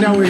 Nawe.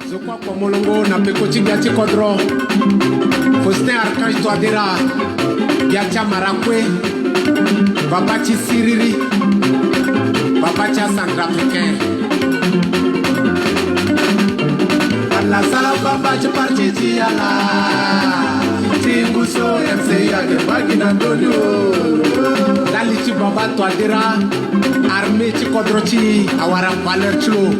Zokwa kwa molongo na pekoti gati kodro Faustin Archange Touadéra Giacha Marakwe Babachi Siriri Babacha Centrafricain Allah sala Babachi Partiti Allah Tinguso MC Yage Bagina Donio Lalichi Baba Touadéra Armée Chikodrochi Awara Valeur Chlo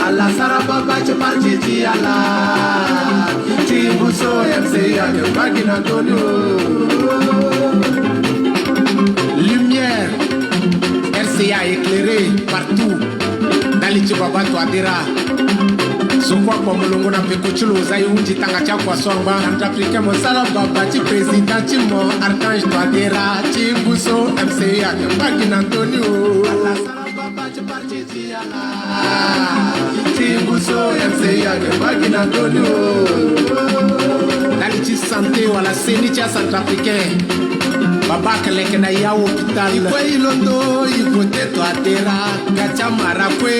Allah saraba bache partiti Allah Tibuso MC Yage Bagina Donio Lumière RCA éclairée partout Dalichi Baba Touadéra Sokwa kwa mulungu na pekuchulo Zayunji tanga chakwa swamba Centrafricain Mosala Babachi Président Chimo Archange Touadéra Tibuso MC Yage Bagina Donio Allah saraba bache partiti Allah Tibuso MC Yage Bagina Donio Dalichi santé wala senicha Centrafricain Baba keleke na ya hôpital Ikwe ilondo ibote Touadéra Gacha Marakwe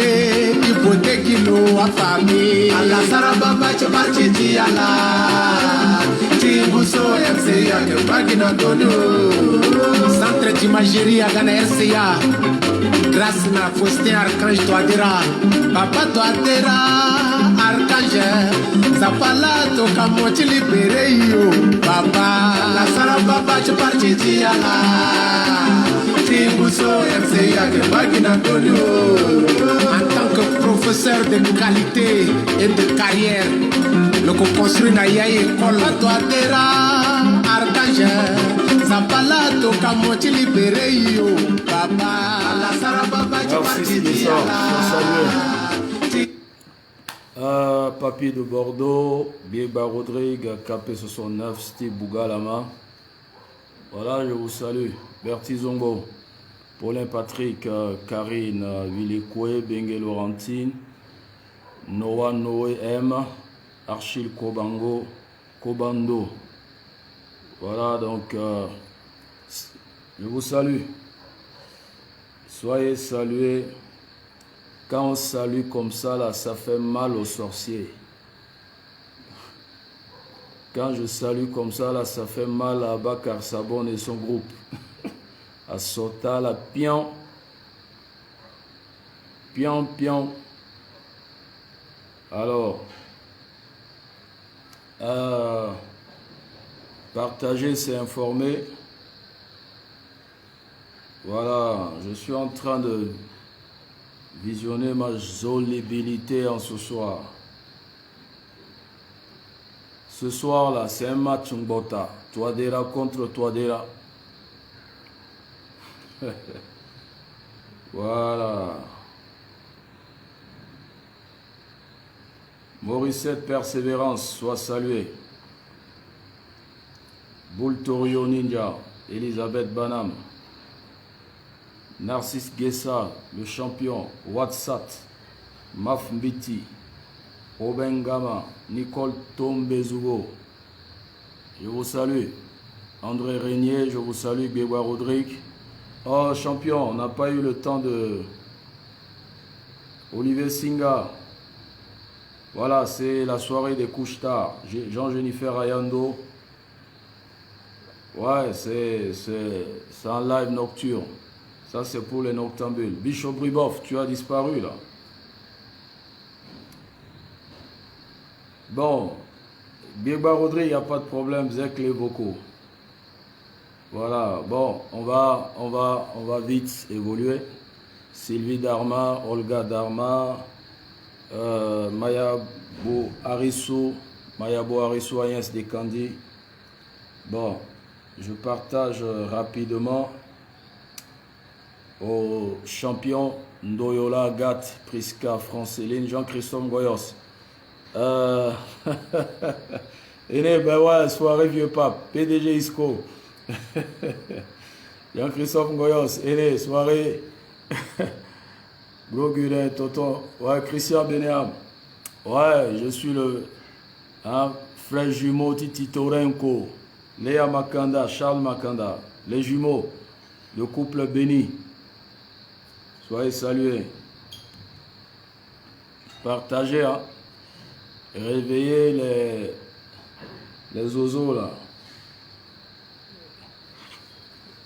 ibote kilo wa famille Allah saraba bache partiti Allah Tibuso MC Yage Bagina Donio Centre d'imagerie à Ghana RCA Grâce na Faustin Archange Touadéra Papa Touadéra Archange Zapala toka mochi libere yo Papa La saraba bache partiti Allah Tibuso MC Yage Bagina Donio En tant que professeur de qualité et de carrière Le co-construit na yaye école Touadéra Archange Zapala toka mochi libere yo Papa La saraba bache partiti Allah Papier de Bordeaux, Bieba Rodrigue, KP69, Steve Bougalama. Voilà, je vous salue. Bertie Zongo, Paulin Patrick, Karine Villikoué, Bengue Laurentine, Noah Noé M, Archil Kobango, Kobando. Voilà, donc, je vous salue. Soyez salués. Quand on salue comme ça, là, ça fait mal aux sorciers. Quand je salue comme ça, là, ça fait mal à Bakar Sabon et son groupe. À Sota, la pion. Pion, pion. Alors, partager, c'est informer. Voilà, je suis en train de visionner ma jolibilité en ce soir. Ce soir là, c'est un match Mbota. Touadéra contre Touadéra. Voilà. Morissette Persévérance, soit salué. Boul Torio Ninja, Elisabeth Banam. Narcisse Guessa, le champion, Watsat, Maf Mbiti, Obengama, Nicole Tombezougo. Je vous salue. André Régnier, je vous salue. Bieba Rodrigue. Oh, champion, on n'a pas eu le temps de... Olivier Singa. Voilà, c'est la soirée des couches tard. Jean-Jennifer Ayando, Ouais, c'est un live nocturne. Ça, c'est pour les noctambules. Bishop Riboff, tu as disparu là. Bon, Birba Rodri, il n'y a pas de problème, Zek les vocaux. Voilà, bon, on va vite évoluer. Sylvie Darma, Olga Darma, Mayabo Arisso, Agnès Descandi. Bon, je partage rapidement au champion Ndoyola Gat Priska Franceline Jean-Christophe Goyos. Ben ouais, soirée vieux pape, PDG Isco. Jean-Christophe Goyos, soirée. Gros Gudin, Tonton. Ouais, Christian Benéam. Ouais, je suis le frère jumeau Titi Torenko. Léa Makanda, Charles Makanda. Les jumeaux, le couple béni. Soyez salués. Partagez, hein. Réveillez les oiseaux là.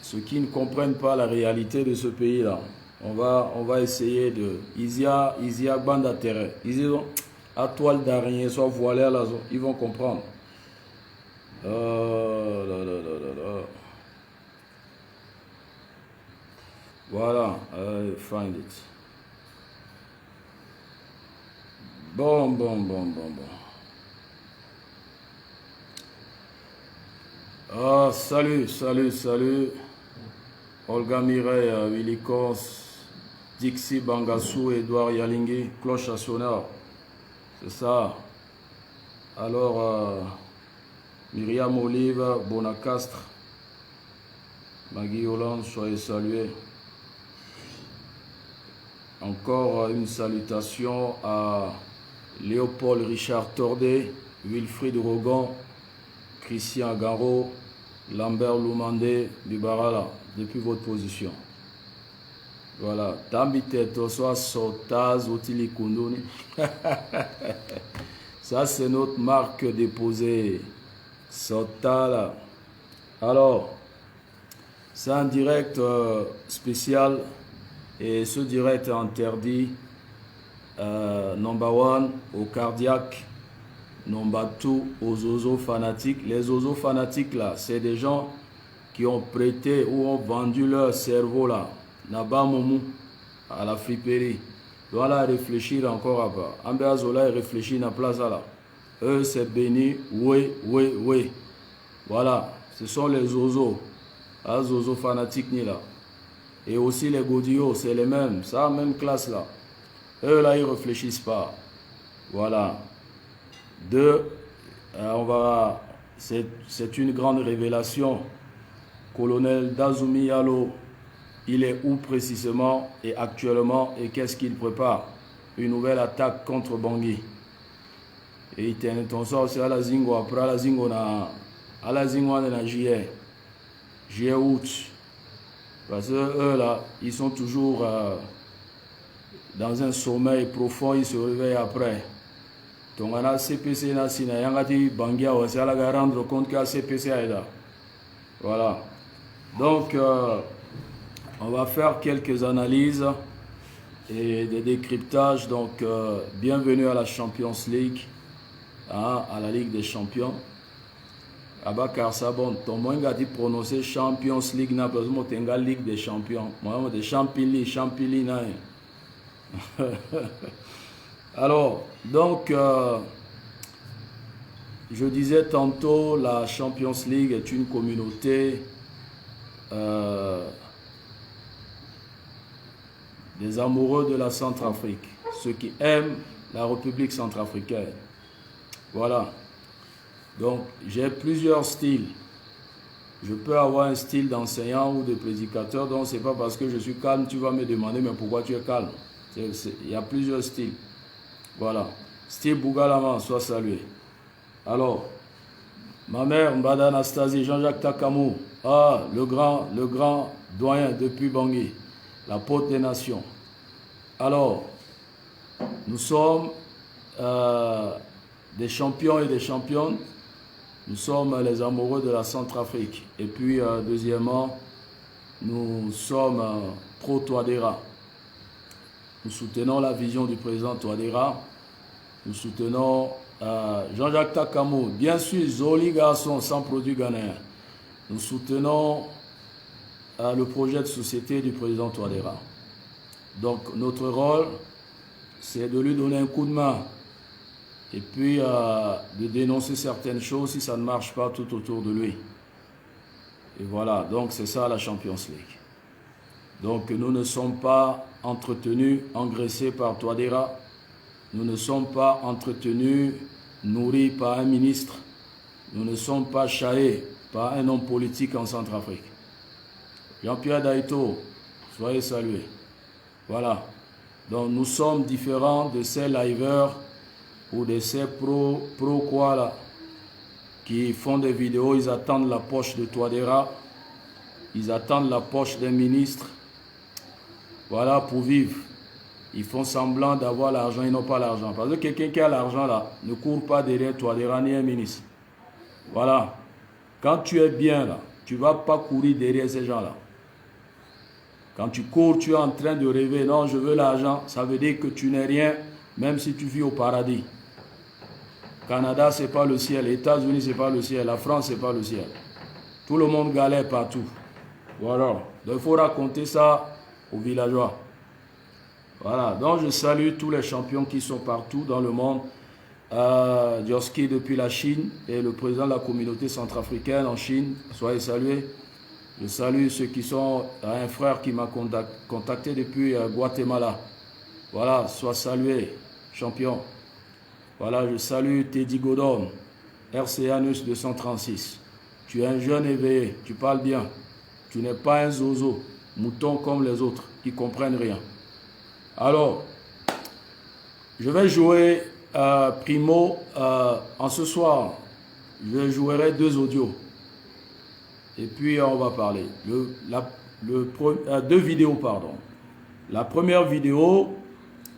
Ceux qui ne comprennent pas la réalité de ce pays là. On va essayer de. Isia bande d'intérêt. Ils ont à toile d'araignée, soit voilé à la zone. Ils vont comprendre. Voilà, find it. Bon. Ah, salut. Olga Mireille, Willy Kors, Dixie Bangassou, Edouard Yalingui, cloche à sonneur. C'est ça. Alors, Myriam Olive, Bonacastre, Maggie Hollande, soyez salués. Encore une salutation à Léopold Richard Tordé, Wilfried Rogan, Christian Garo, Lambert Loumandé, Bibarala, depuis votre position. Voilà. Tambiteto, soit Sotaz, Otili Kunduni. Ça, c'est notre marque déposée. Sotala. Alors, c'est un direct spécial. Et ce direct est interdit. Number one, au cardiaque. Number two, aux oiseaux fanatiques. Les oiseaux fanatiques, là, c'est des gens qui ont prêté ou ont vendu leur cerveau, là. Naba Moumou, à la friperie. Voilà, réfléchir encore à part. Ambeazola, réfléchir à place là. Eux, c'est béni. Oui. Voilà, ce sont les oiseaux. Les oiseaux fanatiques, ni là. Et aussi les godillots, c'est les mêmes. Ça, même classe là. Eux, là, ils ne réfléchissent pas. Voilà. C'est une grande révélation. Colonel Dazumi Yalo, il est où précisément et actuellement et qu'est-ce qu'il prépare? Une nouvelle attaque contre Bangui. Et il tient ton sort, c'est à la Zingo. Après, à la Zingo, on a juillet, août. Parce que eux, là, ils sont toujours dans un sommeil profond, ils se réveillent après. Donc, on a CPC, Bangui, c'est à la rendre compte qu'il y a CPC là. Voilà. Donc, on va faire quelques analyses et des décryptages. Donc, bienvenue à la Champions League, hein, à la Ligue des Champions. Abakar Sabon, ton moyen dit prononcer Champions League, n'a pas besoin de Ligue des Champions. Moi, de Champili, Alors, donc, je disais tantôt, la Champions League est une communauté des amoureux de la Centrafrique, ceux qui aiment la République centrafricaine. Voilà. Donc, j'ai plusieurs styles. Je peux avoir un style d'enseignant ou de prédicateur, donc c'est pas parce que je suis calme, tu vas me demander, mais pourquoi tu es calme? Il y a plusieurs styles. Voilà. Style Bougalama, soit salué. Alors, ma mère, Mbada Anastasie, Jean-Jacques Takamou, le grand doyen depuis Bangui, l'apôtre des nations. Alors, nous sommes des champions et des championnes. Nous sommes les amoureux de la Centrafrique. Et puis, deuxièmement, nous sommes pro-Touadéra. Nous soutenons la vision du président Touadéra. Nous soutenons Jean-Jacques Takamo. Bien sûr, Zoli Garçon, sans produit ghanéen. Nous soutenons le projet de société du président Touadéra. Donc, notre rôle, c'est de lui donner un coup de main. Et puis, de dénoncer certaines choses si ça ne marche pas tout autour de lui. Et voilà, donc c'est ça la Champions League. Donc nous ne sommes pas entretenus, engraissés par Touadéra. Nous ne sommes pas entretenus, nourris par un ministre. Nous ne sommes pas chahés par un homme politique en Centrafrique. Jean-Pierre Daito, soyez salués. Voilà. Donc nous sommes différents de ces liveurs ou de ces pro quoi là, qui font des vidéos, ils attendent la poche de Touadéra, ils attendent la poche d'un ministre, voilà, pour vivre. Ils font semblant d'avoir l'argent, ils n'ont pas l'argent. Parce que quelqu'un qui a l'argent là, ne court pas derrière Touadéra ni un ministre. Voilà. Quand tu es bien là, tu ne vas pas courir derrière ces gens là. Quand tu cours, tu es en train de rêver, non, je veux l'argent, ça veut dire que tu n'es rien, même si tu vis au paradis. Canada, ce n'est pas le ciel. Les États-Unis, ce n'est pas le ciel. La France, ce n'est pas le ciel. Tout le monde galère partout. Voilà. Donc, il faut raconter ça aux villageois. Voilà. Donc, je salue tous les champions qui sont partout dans le monde. Dioski depuis la Chine et le président de la communauté centrafricaine en Chine. Soyez salués. Je salue ceux qui sont... un frère qui m'a contacté depuis Guatemala. Voilà. Sois salué, champion. Voilà, je salue Teddy Godon, RCANUS 236. Tu es un jeune éveillé, tu parles bien. Tu n'es pas un zozo, mouton comme les autres, qui ne comprennent rien. Alors, je vais jouer Primo en ce soir. Je jouerai 2 audios. Et puis, on va parler. 2 vidéos, pardon. La première vidéo,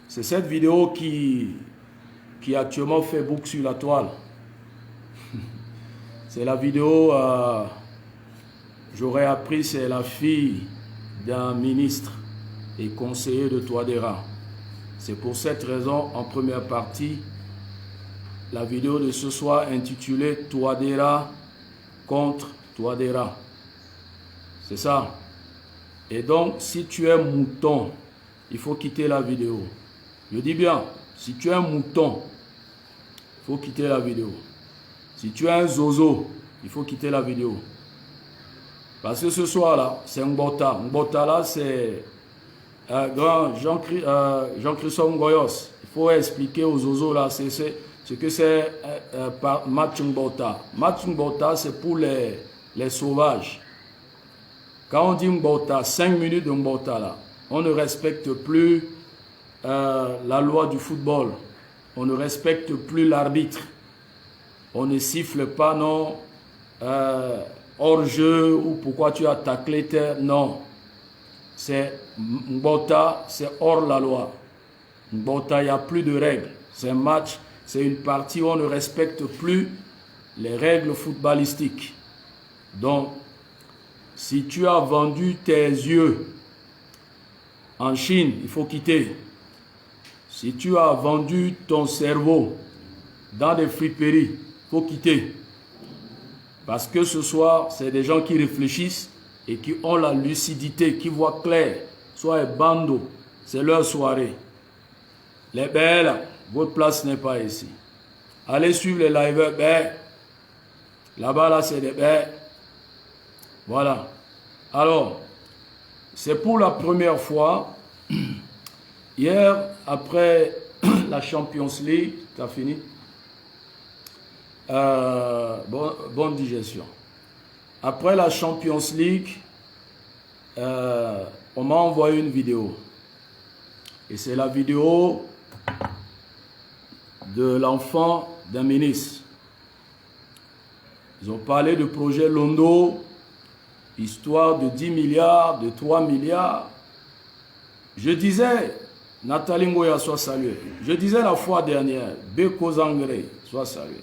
c'est cette vidéo qui actuellement fait boucle sur la toile. C'est la vidéo, j'aurais appris, c'est la fille d'un ministre et conseiller de Touadéra. C'est pour cette raison, en première partie, la vidéo de ce soir intitulée Touadéra contre Touadéra. C'est ça. Et donc, si tu es mouton, il faut quitter la vidéo. Je dis bien, si tu es un mouton, il faut quitter la vidéo. Si tu es un zozo, il faut quitter la vidéo. Parce que ce soir-là, c'est Mbota. Mbota, là, c'est grand Jean-Christophe Ngoyos. Il faut expliquer aux zozos, là, ce que c'est match Mbota. Match Mbota, c'est pour les sauvages. Quand on dit Mbota, 5 minutes de Mbota, là, on ne respecte plus la loi du football. On ne respecte plus l'arbitre. On ne siffle pas, non, hors-jeu ou pourquoi tu as taclé terre. Non. C'est Mbota, c'est hors la loi. Mbota, il n'y a plus de règles. C'est un match, c'est une partie où on ne respecte plus les règles footballistiques. Donc, si tu as vendu tes yeux en Chine, il faut quitter. Si tu as vendu ton cerveau dans des friperies, il faut quitter. Parce que ce soir, c'est des gens qui réfléchissent et qui ont la lucidité, qui voient clair. Soit bando, c'est leur soirée. Les belles, votre place n'est pas ici. Allez suivre les liveurs, ben, là-bas, là, c'est des belles. Voilà. Alors, c'est pour la première fois. Hier, après la Champions League, tu as fini? Bonne digestion. Après la Champions League, on m'a envoyé une vidéo. Et c'est la vidéo de l'enfant d'un ministre. Ils ont parlé du projet Londo, histoire de 10 milliards, de 3 milliards. Je disais, Nathalie Ngoya soit saluée. Je disais la fois dernière, Beko Zangre soit salué.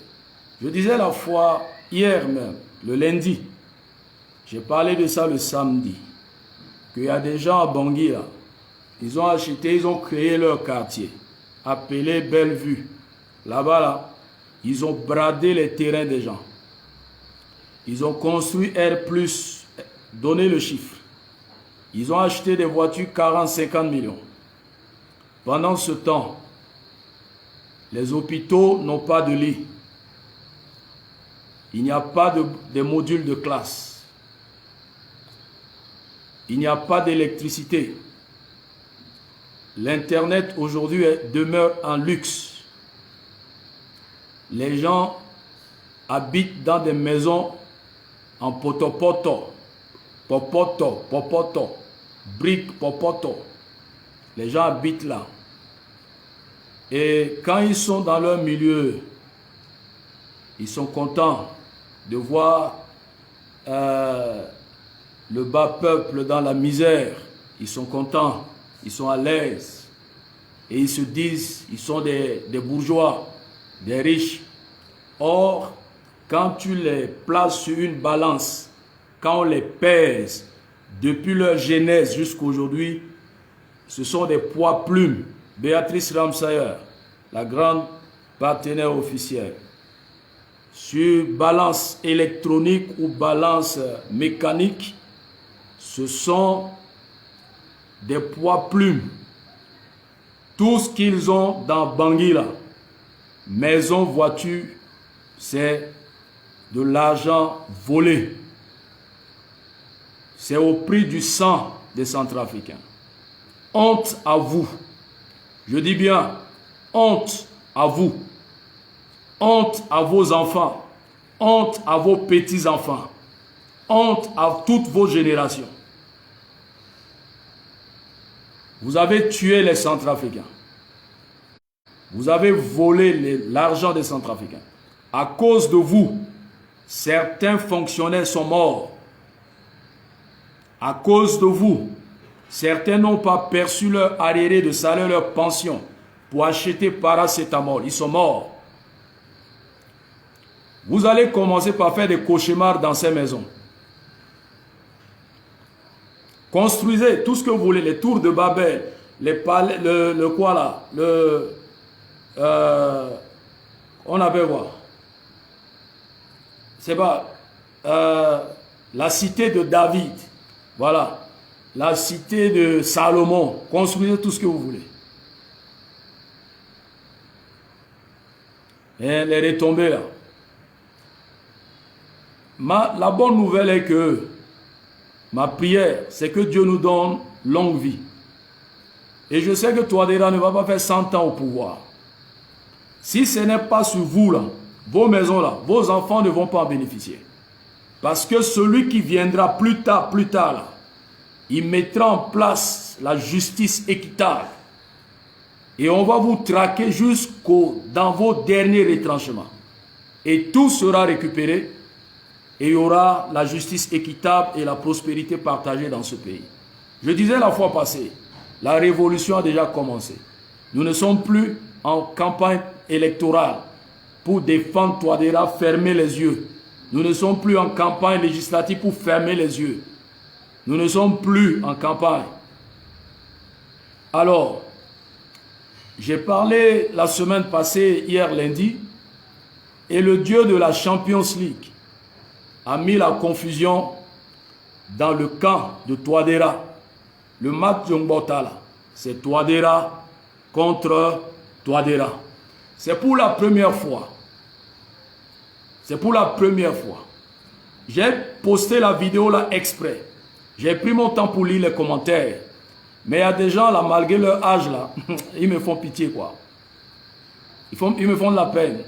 Je disais la fois hier même, le lundi, j'ai parlé de ça le samedi, qu'il y a des gens à Bangui, là, ils ont acheté, ils ont créé leur quartier, appelé Bellevue. Là-bas, là, ils ont bradé les terrains des gens. Ils ont construit R+, donné le chiffre. Ils ont acheté des voitures 40-50 millions. Pendant ce temps, les hôpitaux n'ont pas de lit. Il n'y a pas de modules de classe. Il n'y a pas d'électricité. L'Internet aujourd'hui demeure un luxe. Les gens habitent dans des maisons en potopoto, popoto, briques popoto. Les gens habitent là. Et quand ils sont dans leur milieu, ils sont contents de voir le bas peuple dans la misère. Ils sont contents, ils sont à l'aise. Et ils se disent, ils sont des bourgeois, des riches. Or, quand tu les places sur une balance, quand on les pèse, depuis leur genèse jusqu'à aujourd'hui, ce sont des poids plumes. Béatrice Ramsayer, la grande partenaire officielle, sur balance électronique ou balance mécanique, ce sont des poids plumes. Tout ce qu'ils ont dans Bangui, là, maison, voiture, c'est de l'argent volé. C'est au prix du sang des Centrafricains. Honte à vous. Je dis bien, honte à vous. Honte à vos enfants. Honte à vos petits-enfants. Honte à toutes vos générations. Vous avez tué les Centrafricains. Vous avez volé l'argent des Centrafricains. À cause de vous, certains fonctionnaires sont morts. À cause de vous, certains n'ont pas perçu leur arriéré de salaire, leur pension pour acheter paracétamol. Ils sont morts. Vous allez commencer par faire des cauchemars dans ces maisons. Construisez tout ce que vous voulez, les tours de Babel, les palais, le quoi là, on avait quoi? C'est pas la cité de David, voilà, la cité de Salomon. Construisez tout ce que vous voulez. Et les retombées là. La bonne nouvelle est que ma prière, c'est que Dieu nous donne longue vie. Et je sais que Touadéra ne va pas faire 100 ans au pouvoir. Si ce n'est pas sur vous là, vos maisons là, vos enfants ne vont pas en bénéficier. Parce que celui qui viendra plus tard là, il mettra en place la justice équitable. Et on va vous traquer dans vos derniers retranchements. Et tout sera récupéré. Et il y aura la justice équitable et la prospérité partagée dans ce pays. Je disais la fois passée, la révolution a déjà commencé. Nous ne sommes plus en campagne électorale pour défendre Touadéra, fermer les yeux. Nous ne sommes plus en campagne législative pour fermer les yeux. Nous ne sommes plus en campagne. Alors, j'ai parlé la semaine passée, hier lundi, et le Dieu de la Champions League a mis la confusion dans le camp de Touadéra. Le match Djongbota, c'est Touadéra contre Touadéra. C'est pour la première fois. C'est pour la première fois. J'ai posté la vidéo là exprès. J'ai pris mon temps pour lire les commentaires. Mais il y a des gens là, malgré leur âge là, ils me font pitié quoi. Ils me font de la peine.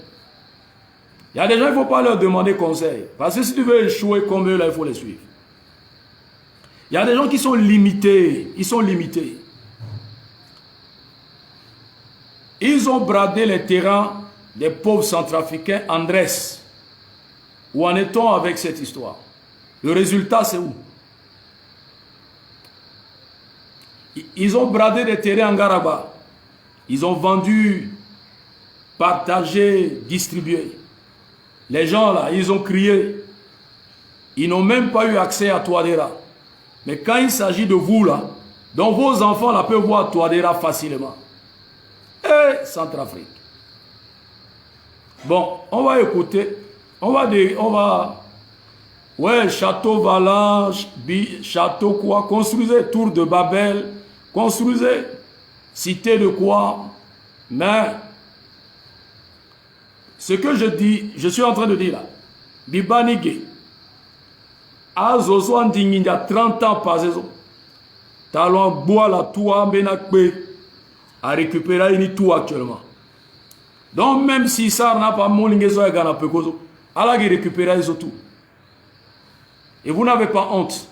Il y a des gens, il ne faut pas leur demander conseil. Parce que si tu veux échouer comme eux, là, il faut les suivre. Il y a des gens qui sont limités. Ils sont limités. Ils ont bradé les terrains des pauvres centrafricains Andrés. Où en est-on avec cette histoire? Le résultat, c'est où? Ils ont bradé des terrains en Garaba. Ils ont vendu, partagé, distribué. Les gens là, ils ont crié. Ils n'ont même pas eu accès à Touadéra. Mais quand il s'agit de vous là, donc vos enfants là peuvent voir Touadéra facilement. Et Centrafrique. Bon, on va écouter. On va. Ouais, château Valan, château quoi? Construisez tour de Babel. Construisez cité de quoi? Mais ce que je dis, je suis en train de dire là, Bibanigé, à Zozo Anding, il y a 30 ans passé, talon bois la toua benakbe, à récupérer une tout actuellement. Donc même si ça n'a pas mon lingezo et gana pekozo, alors qu'il récupère les autres. Et vous n'avez pas honte.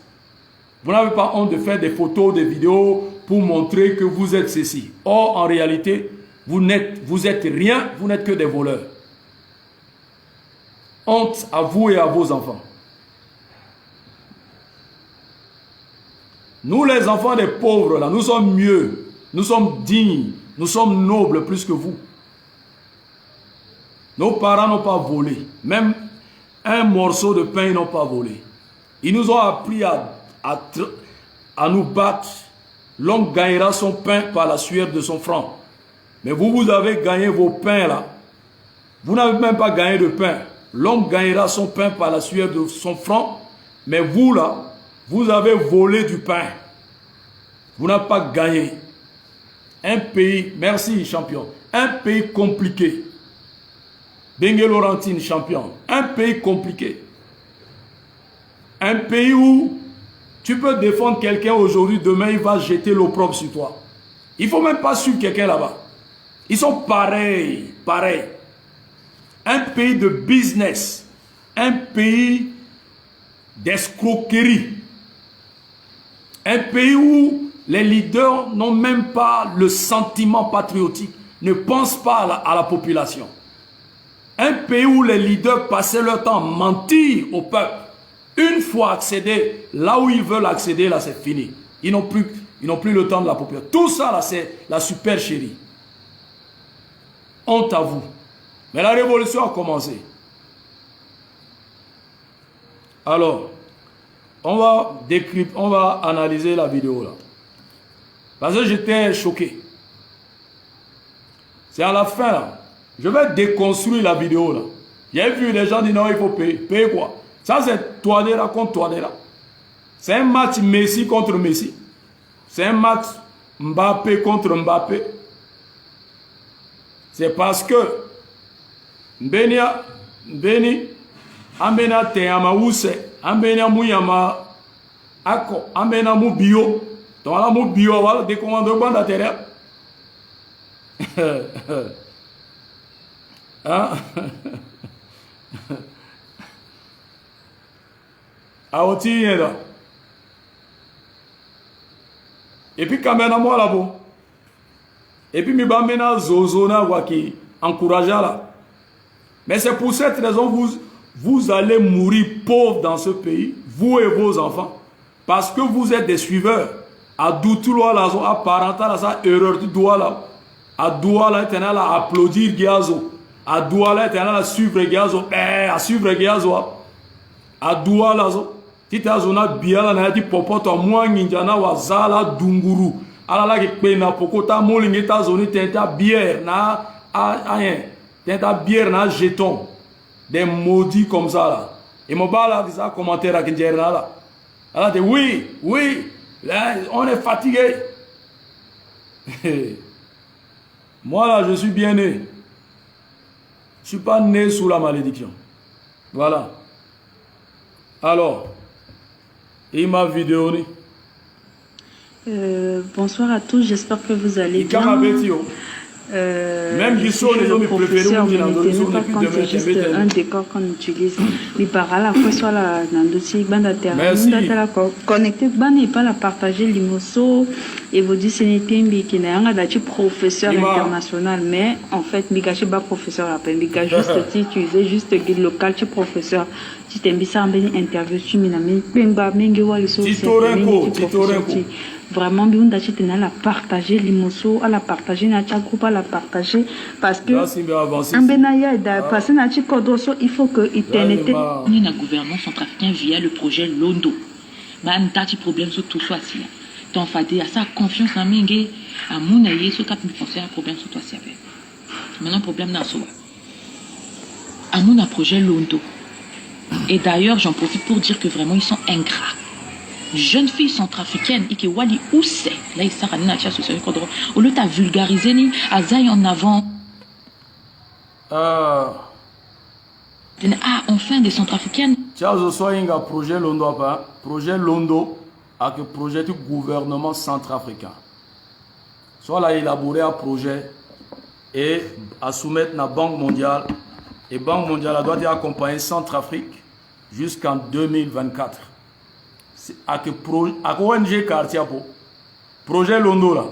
Vous n'avez pas honte de faire des photos, des vidéos pour montrer que vous êtes ceci. Or, en réalité, vous êtes rien, vous n'êtes que des voleurs. Honte à vous et à vos enfants. Nous, les enfants des pauvres, là, nous sommes mieux. Nous sommes dignes. Nous sommes nobles plus que vous. Nos parents n'ont pas volé. Même un morceau de pain, ils n'ont pas volé. Ils nous ont appris à nous battre. L'homme gagnera son pain par la sueur de son front. Mais vous avez gagné vos pains là. Vous n'avez même pas gagné de pain. L'homme gagnera son pain par la sueur de son front. Mais vous là, vous avez volé du pain. Vous n'avez pas gagné. Un pays, merci champion, un pays compliqué. Bengue Laurentine champion, un pays compliqué. Un pays où tu peux défendre quelqu'un aujourd'hui, demain il va jeter l'opprobre sur toi. Il ne faut même pas suivre quelqu'un là-bas. Ils sont pareils, pareils. Un pays de business, un pays d'escroquerie. Un pays où les leaders n'ont même pas le sentiment patriotique, ne pensent pas à la population. Un pays où les leaders passaient leur temps à mentir au peuple. Une fois accédés, là où ils veulent accéder, là c'est fini. Ils n'ont plus le temps de la population. Tout ça là c'est la supercherie. Honte à vous. Mais la révolution a commencé. Alors, on va analyser la vidéo là. Parce que j'étais choqué. C'est à la fin là. Je vais déconstruire la vidéo là. J'ai vu les gens dire non, il faut payer. Payer quoi? Ça c'est Touadéra contre Touadéra. C'est un match Messi contre Messi. C'est un match Mbappé contre Mbappé. C'est parce que Mbeni Ambena Teyama Ouse, Ambena Mouyama Ako, Ambena Moubio. Donc là, Moubio, voilà, des commandements d'intérieur. Hein? Et puis quand même moi là-bas. Et puis mi bamena zozona waki encourager là. Mais c'est pour cette raison vous allez mourir pauvre dans ce pays, vous et vos enfants, parce que vous êtes des suiveurs. À Doutulo là, à parental là, ça erreur du doigt là. À doigt là, t'es là à applaudir Giazo. À doigt là, t'es là à suivre Giazo. À suivre Giazo. À doigt là, tita zona biala na di popoto moi nginjana wa zala dunguru. Ala la ki pe na pokota molingi ta zoni tenta bière na rien. Tenta bière na jeton. Des maudits comme ça là. Et mon bas là, ça commentaire à Kinjerna là. Elle dit oui, là, on est fatigué. Moi là, je suis bien né. Je ne suis pas né sous la malédiction. Voilà. Alors, et ma vidéo. Bonsoir à tous, j'espère que vous allez bien. Même je suis le professeur, vous ne pas quand c'est juste un décor qu'on utilise. Mais par à la fois soit la dossier bande connecté bande et pas la partager l'imoso et vous dites ce n'était qui n'est un professeur international, mais en fait Mikachi pas professeur à peine Mikachi juste utiliser juste guide local tu professeur tu t'aimes ça en interview tu minami benga mengi wali so vraiment Biunda Chitena la partager limoso, à la partager Nacha groupe, à la partager parce que Ambenaya est passé Nachi Kodroso, il faut que Eternité. On est dans le gouvernement centrafricain via le projet Londo. Mais on a des problèmes sur tout ça. Donc, il faut ça confiance en Mingue, à Mounaye, sur cap penser un problème sur toi. Maintenant, problème dans ça. À mon projet Londo. Et d'ailleurs, j'en profite pour dire que vraiment, ils sont ingrats. Jeunes filles centrafricaines, et qui wali où c'est là, ils s'arrêtent dans la association. Au lieu de vulgariser, ni à zaï en avant. Ah, enfin, des centrafricaines. Tiens, je sois un projet Londo, projet Londo, avec le projet du gouvernement centrafricain. Soit là, élaborer un projet et à soumettre à la Banque mondiale. Et la Banque mondiale doit accompagner Centrafrique jusqu'en 2024. Avec ONG Quartier, projet Londo là,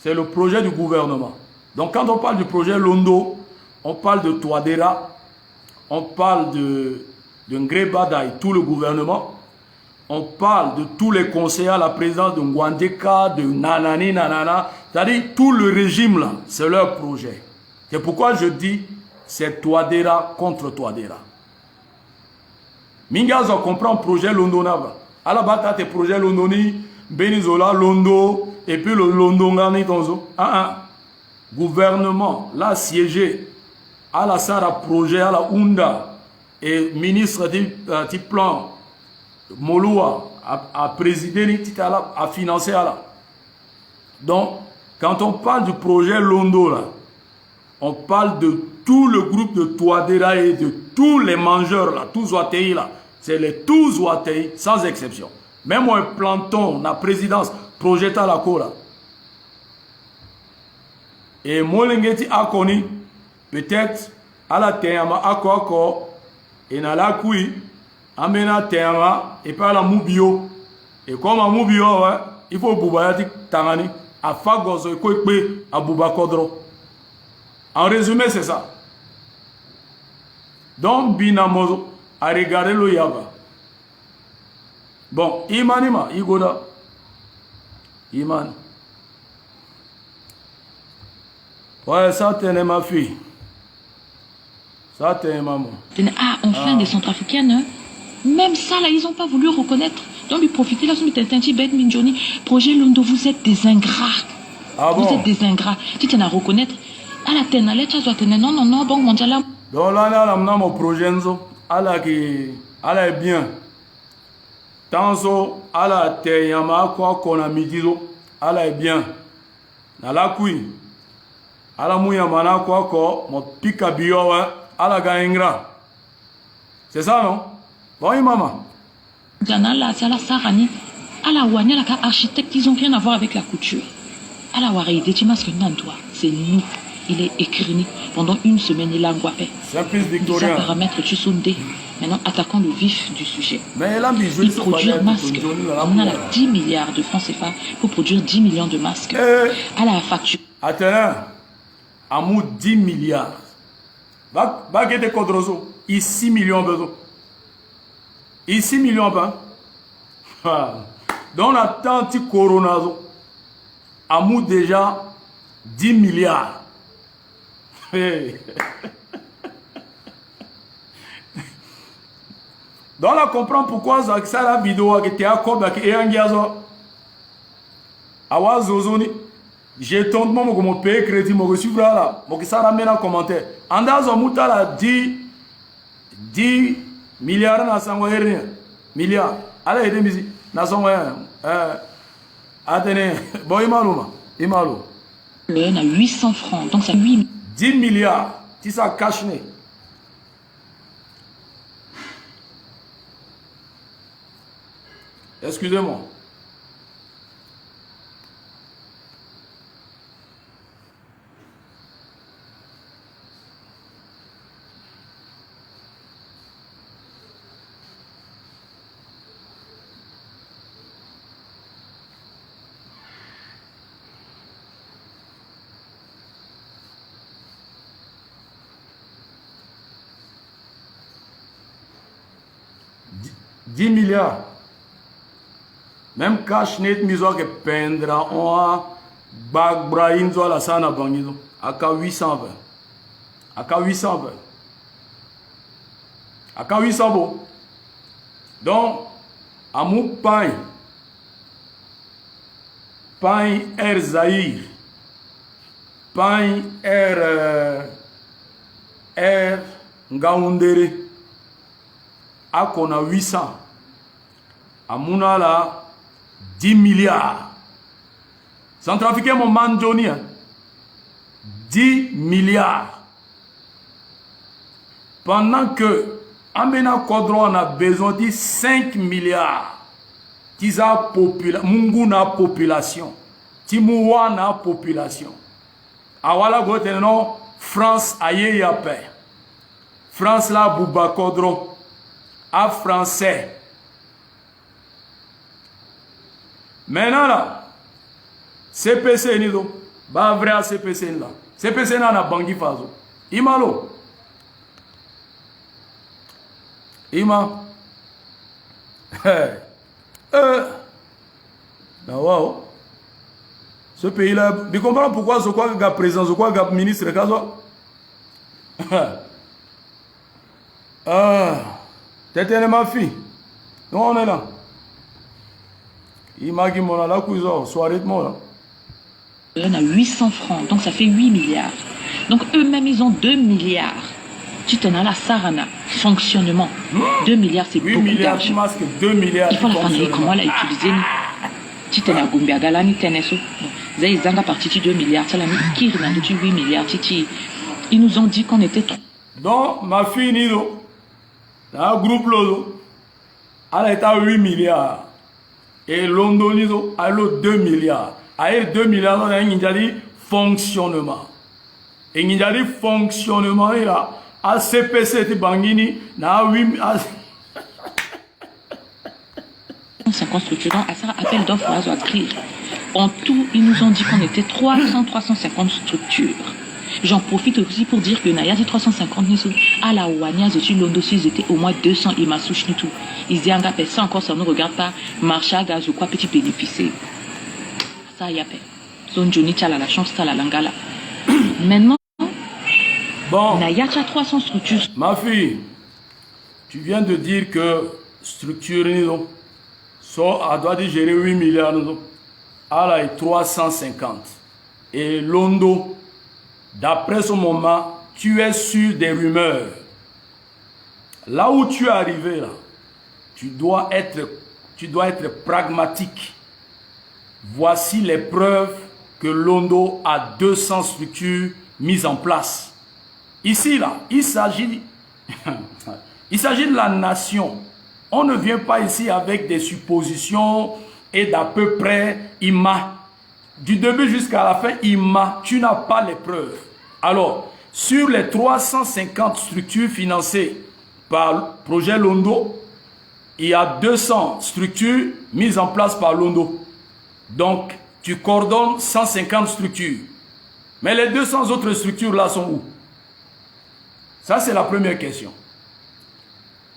c'est le projet du gouvernement. Donc quand on parle du projet Londo, on parle de Touadéra, on parle de Ngreba et tout le gouvernement, on parle de tous les conseillers à la présidence de Ngwandeka, de Nanani, Nanana, c'est-à-dire tout le régime là, c'est leur projet. C'est pourquoi je dis, c'est Touadéra contre Touadéra. Mingas on comprend le projet Londo Nava. À la bataille, tes projets Londoni, Benizola, Londo, et puis le Londongani Tonzo. Gouvernement, là, siégé, à la Sara projet, à la Ounda, et ministre du plan, Moloua, a présidé, a financé, là. Donc, quand on parle du projet Londo, là, on parle de tout le groupe de Touadéra et de tous les mangeurs, là, tous Ouatei, là. C'est les tous Ouatei, sans exception. Même un planton, la présidence, projette à la cour. Et Molengeti a connu, peut-être, à la Théama, à Koko, et à la Koui, à Mena Théama, et pas la Moubio. Et comme à Moubio, il faut Boubayati Tangani, à Fagozo, et Kwekwe, à Boubakodro. En résumé, c'est ça. Donc, Binamozo a regardé le Yaba. Bon, Imanima, Igoda. Iman. Ouais, ça, t'es ma fille. Ça, t'es maman. Enfin, des centrafricaines, hein? Même ça, là, ils n'ont pas voulu reconnaître. Donc, ils profitaient là, projet Londo, vous êtes des ingrats. Vous êtes des ingrats. Tu t'en as reconnaître. À la tenale, tu dois tenir. Non, non, non, Banque mondiale. Donc là, mon projet, elle est bien. Tanzo, ala te yama kwa kona midizo, ala est bien. Nala kui, ala muyama na kwa ko, mo pika biyowe, ala gaingra. C'est ça, non? Bon, maman. Gana la sala sarani, ala wanya la ka architecte, ils ont rien à voir avec la couture. Ala wari de timas que nantois, c'est nous. Il est écrit pendant une semaine, il a enguapé. Simplice victorien. Paramètre tu sondé. Maintenant, attaquons le vif du sujet. Mais il produit masques. On a 10 milliards de francs CFA pour produire 10 millions de masques. À la facture. Attends, Amou 10 milliards. Va guetter Kodrozo. Ici 6 millions besoin. Ici 6 millions pas. Donc on attend petit coronazo. Amou déjà 10 milliards. Donc on comprend pourquoi ça la vidéo qui était à Kobe qui est en gazo. Awa zozoni. J'ai ton moment comme payer crédit mo suivre là. Mo qui ça ramène en commentaire. Andazo mutala 10 milliards na sango rien. Milliards. Allez aider misi na sango attendez, bon imaluma. Imalo. Le a 800 francs. Donc ça 8 10 milliards, si ça cache. Excusez-moi. $10 milliards. Même cash net miso que pendra on a bagbrain zo la sana bangizo aka 820. Aka 820. Aka 800 bo. Donc amou pain Air Zahir, Air Ngaoundere, a qu'on a 800, à Mounala 10 milliards. Centrafricain, mon mandjoni, 10 milliards. Pendant que Amena Kodron a besoin de 5 milliards. Tiza Munguna population. Timouana population. Awala Goteno, France aye yape. France la Bouba Kodro. A français. Maintenant là, CPC nido. Ba vrai CPC là. CPC na bangi fazo. Imalo. Ima. Wow. Ce pays-là, tu comprends pourquoi ce quoi le président, ce quoi le ministre, t'es tellement fille. Nous on est là. Il m'a dit mon là, soirée de moi là. On a 800 francs, donc ça fait 8 milliards. Donc eux-mêmes, ils ont 2 milliards. Tu t'en as la Sarana, fonctionnement. 2 milliards, c'est beaucoup d'argent. 2 milliards. Il faut la prendre comment elle a utilisé. Tu t'en as Goumbia Galani, Teneso. Ils ont parti 2 milliards. Ça l'a mis qui a 8 milliards. Ils nous ont dit qu'on était trop. Donc, ma fille, Nido, dans le groupe Lodo, elle est à 8 milliards. Et Londo, Nido, elle a 2 milliards. Elle a 2 milliards, on a dit fonctionnement. Et il y a dit fonctionnement, là. A CPC ti bangini na 8 50 structures à ça appel d'offres à adcrire. En tout, ils nous ont dit qu'on était 350 structures. J'en profite aussi pour dire que Naya dit 350 niso à la Ouania je suis Londo ils étaient au moins 200 et ma souche ni tout. Ils disent engagé ça encore ça ne regarde pas marché à gaz ou quoi petit bénéficier. Ça y a paix. Son Johnny t'as la chance t'as la langala. Maintenant bon, Naya t'as 300 structures. Ma fille, tu viens de dire que structure nous so a doit de gérer 8 milliards nous. À la 350 et Londo. D'après ce moment, tu es sur des rumeurs. Là où tu es arrivé, là, tu dois être pragmatique. Voici les preuves que Londo a 200 structures mises en place. Ici, là, il s'agit de la nation. On ne vient pas ici avec des suppositions et d'à peu près du début jusqu'à la fin, tu n'as pas les preuves. Alors, sur les 350 structures financées par le projet Londo, il y a 200 structures mises en place par Londo. Donc, tu coordonnes 150 structures. Mais les 200 autres structures-là sont où? Ça, c'est la première question.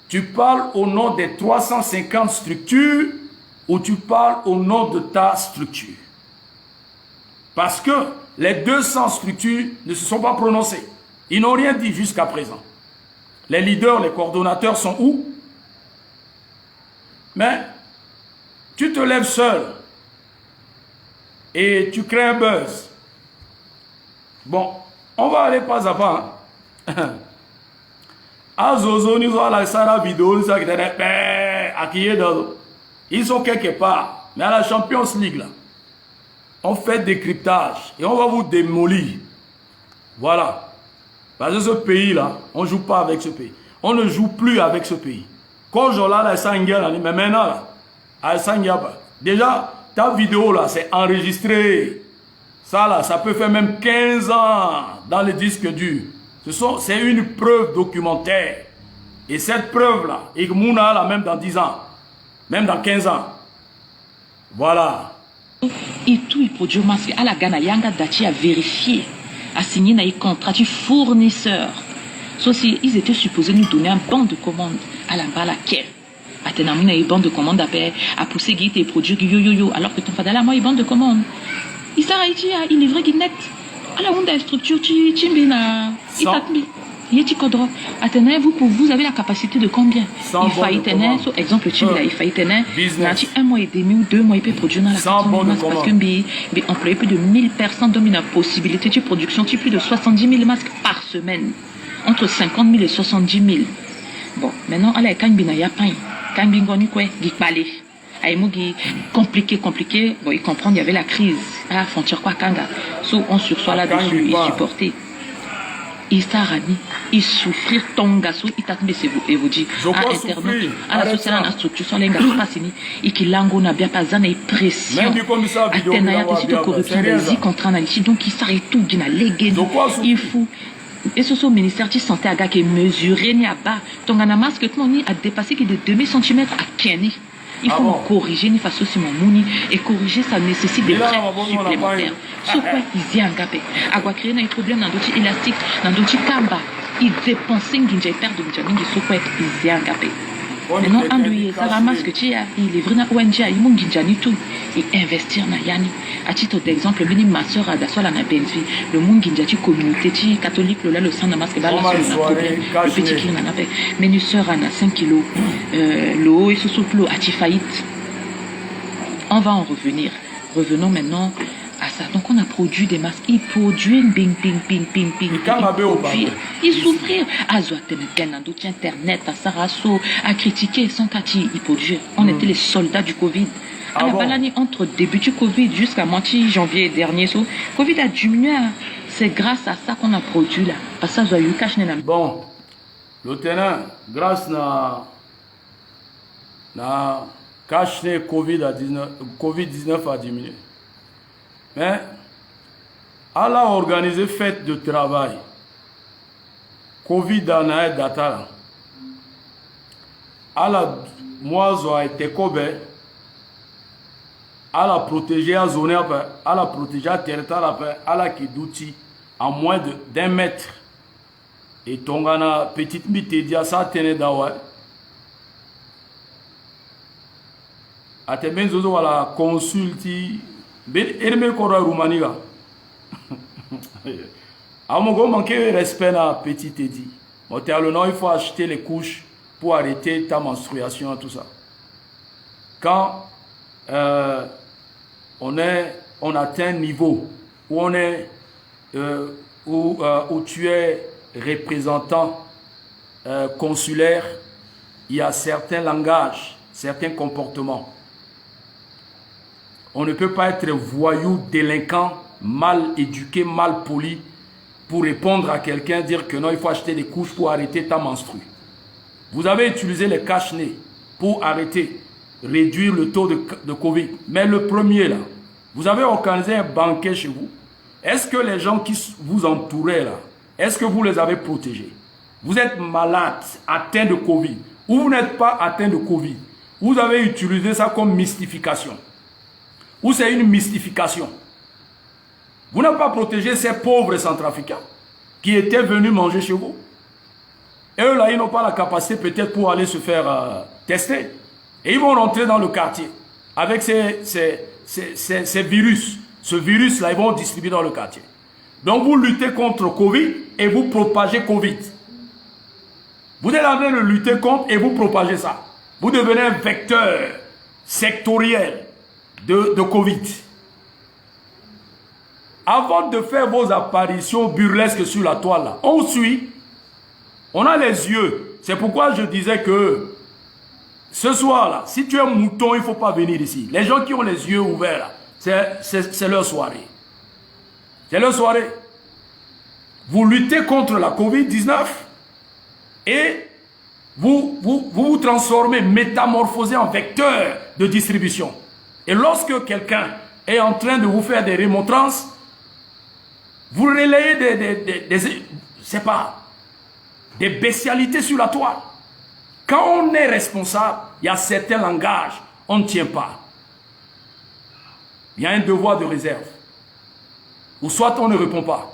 Tu parles au nom des 350 structures ou tu parles au nom de ta structure? Parce que les 200 structures ne se sont pas prononcées. Ils n'ont rien dit jusqu'à présent. Les leaders, les coordonnateurs sont où? Mais tu te lèves seul et tu crées un buzz. Bon, on va aller pas à pas. Ils sont quelque part, mais à la Champions League là. On fait décryptage et on va vous démolir. Voilà. Parce que ce pays-là, on ne joue pas avec ce pays. On ne joue plus avec ce pays. Quand je l'ai mais maintenant, là, déjà, ta vidéo, là, c'est enregistré. Ça, là, ça peut faire même 15 ans dans les disques durs. C'est une preuve documentaire. Et cette preuve-là, et Mouna, là, même dans 10 ans, même dans 15 ans. Voilà. Et tout, il produit masque. À la Ghana, Yanga Dati a vérifié, a signé un contrat du fournisseur. Sauf si ils étaient supposés nous donner un banc de commande à la Balaké. Atenamuna et bande de commandes à pousser guide et produire yo, alors que ton fadala moi bande de commandes. Il s'arrête il livre guinette. À la honte structure chimbina itatmi. Yeti kodro. Atene vous avez la capacité de combien? Il faillit tenir, so exemple chimbila il faillit tenir. Nanti 1 mois et demi ou 2 mois il peut produire dans la parce que bi employer plus de 1000 personnes domine la possibilité de production plus de 70 000 masques par semaine. Entre 50 000 et 70 000. Bon, maintenant, allez, quand il y a pas, quand il y a compliqué. Bon, il comprend, il y avait la crise. Ah, frontière quoi, Kanga. So, on sursoit là-dessus, il supportait. Il s'arrami, il souffrir, ton gasso, il t'a mis, et vous dit, à Internet, à la société, à la structure, sur les gars, pas fini, et qu'il lango n'a bien pas et pression. À Tenaya, de corruption, les contre-analyses, donc il s'arrête tout, il a légué, il faut. Et ce sont ministère de santé à qui est mesuré ni à bas. Donc on a masque que mon a dépassé qui de 2 000 cm à Kenny. Il faut corriger ni face au mouni et corriger ça nécessite des frais supplémentaires. Sur quoi ils y engagent. À quoi créer un problème dans d'autres élastiques, dans d'autres kamba. Ils dépensent une perte de vitamine sur quoi ils y engagent. Maintenant, Andouye, ça ramasse que tu as, il est vraiment ONG, il m'a dit tout, et investir dans Yanni. À titre d'exemple, ma soeur a d'assaut la Benzi, le monde qui dit communauté catholique, le sang de masque, le petit qui en a fait. Mais une soeur a 5 kilos, l'eau et sous l'eau a faillite. On va en revenir. Revenons maintenant à ça. Donc on a produit des masques. Ils produisent bing. Ils souffrir. À Zoateneken, à d'autres internet, à Sarasso, à critiquer sans kati. Ils produisent. On était les soldats du Covid. À la balanie entre début du Covid jusqu'à moitié janvier dernier, so, Covid a diminué. C'est grâce à ça qu'on a produit là. Parce que ça, bon, lieutenant, grâce na cash Covid-19 a diminué. Mais, elle a organisé fête de travail. Covid en a data. Elle a, moi, j'ai été kobe. Elle a protégé la zone, elle a protégé le territoire, elle a qui d'outils à moins d'1 mètre. Et ton gana petite mité ça tenait d'avoir. A te benzo wala consulti. Erme kora Roumaniga. À mon gros manquer respect à petit Teddy. Il faut acheter les couches pour arrêter ta menstruation et tout ça. Quand on atteint un niveau où on est où tu es représentant consulaire, il y a certains langages, certains comportements. On ne peut pas être voyou, délinquant, mal éduqué, mal poli pour répondre à quelqu'un, dire que non, il faut acheter des couches pour arrêter ta menstrue. Vous avez utilisé les cache-nez pour arrêter, réduire le taux de Covid. Mais le premier là, vous avez organisé un banquet chez vous. Est-ce que les gens qui vous entouraient là, est-ce que vous les avez protégés? Vous êtes malade, atteint de Covid, ou vous n'êtes pas atteint de Covid. Vous avez utilisé ça comme mystification. Ou c'est une mystification. Vous n'avez pas protégé ces pauvres centrafricains qui étaient venus manger chez vous. Et eux là, ils n'ont pas la capacité peut-être pour aller se faire tester. Et ils vont rentrer dans le quartier avec ces virus. Ce virus là, ils vont distribuer dans le quartier. Donc vous luttez contre Covid et vous propagez Covid. Vous êtes en train de lutter contre et vous propagez ça. Vous devenez un vecteur sectoriel de Covid. Avant de faire vos apparitions burlesques sur la toile, là, on suit, on a les yeux. C'est pourquoi je disais que ce soir-là, si tu es un mouton, il ne faut pas venir ici. Les gens qui ont les yeux ouverts, c'est leur soirée. C'est leur soirée. Vous luttez contre la Covid-19 et vous transformez, métamorphosez en vecteur de distribution. Et lorsque quelqu'un est en train de vous faire des remontrances, vous relayez des bestialités sur la toile. Quand on est responsable, il y a certains langages, on ne tient pas. Il y a un devoir de réserve. Ou soit on ne répond pas.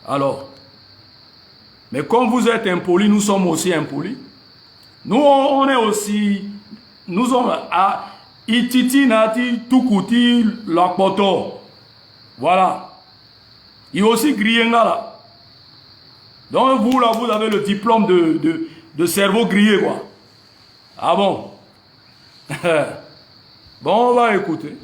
Alors, mais comme vous êtes impoli, nous sommes aussi impolis. Nous, on est aussi, nous sommes à Ititi Nati Tukuti Lakpoto. Voilà. Il y a aussi Grienga là. Donc vous là, vous avez le diplôme de cerveau grillé quoi. Ah bon? Bon, on va écouter.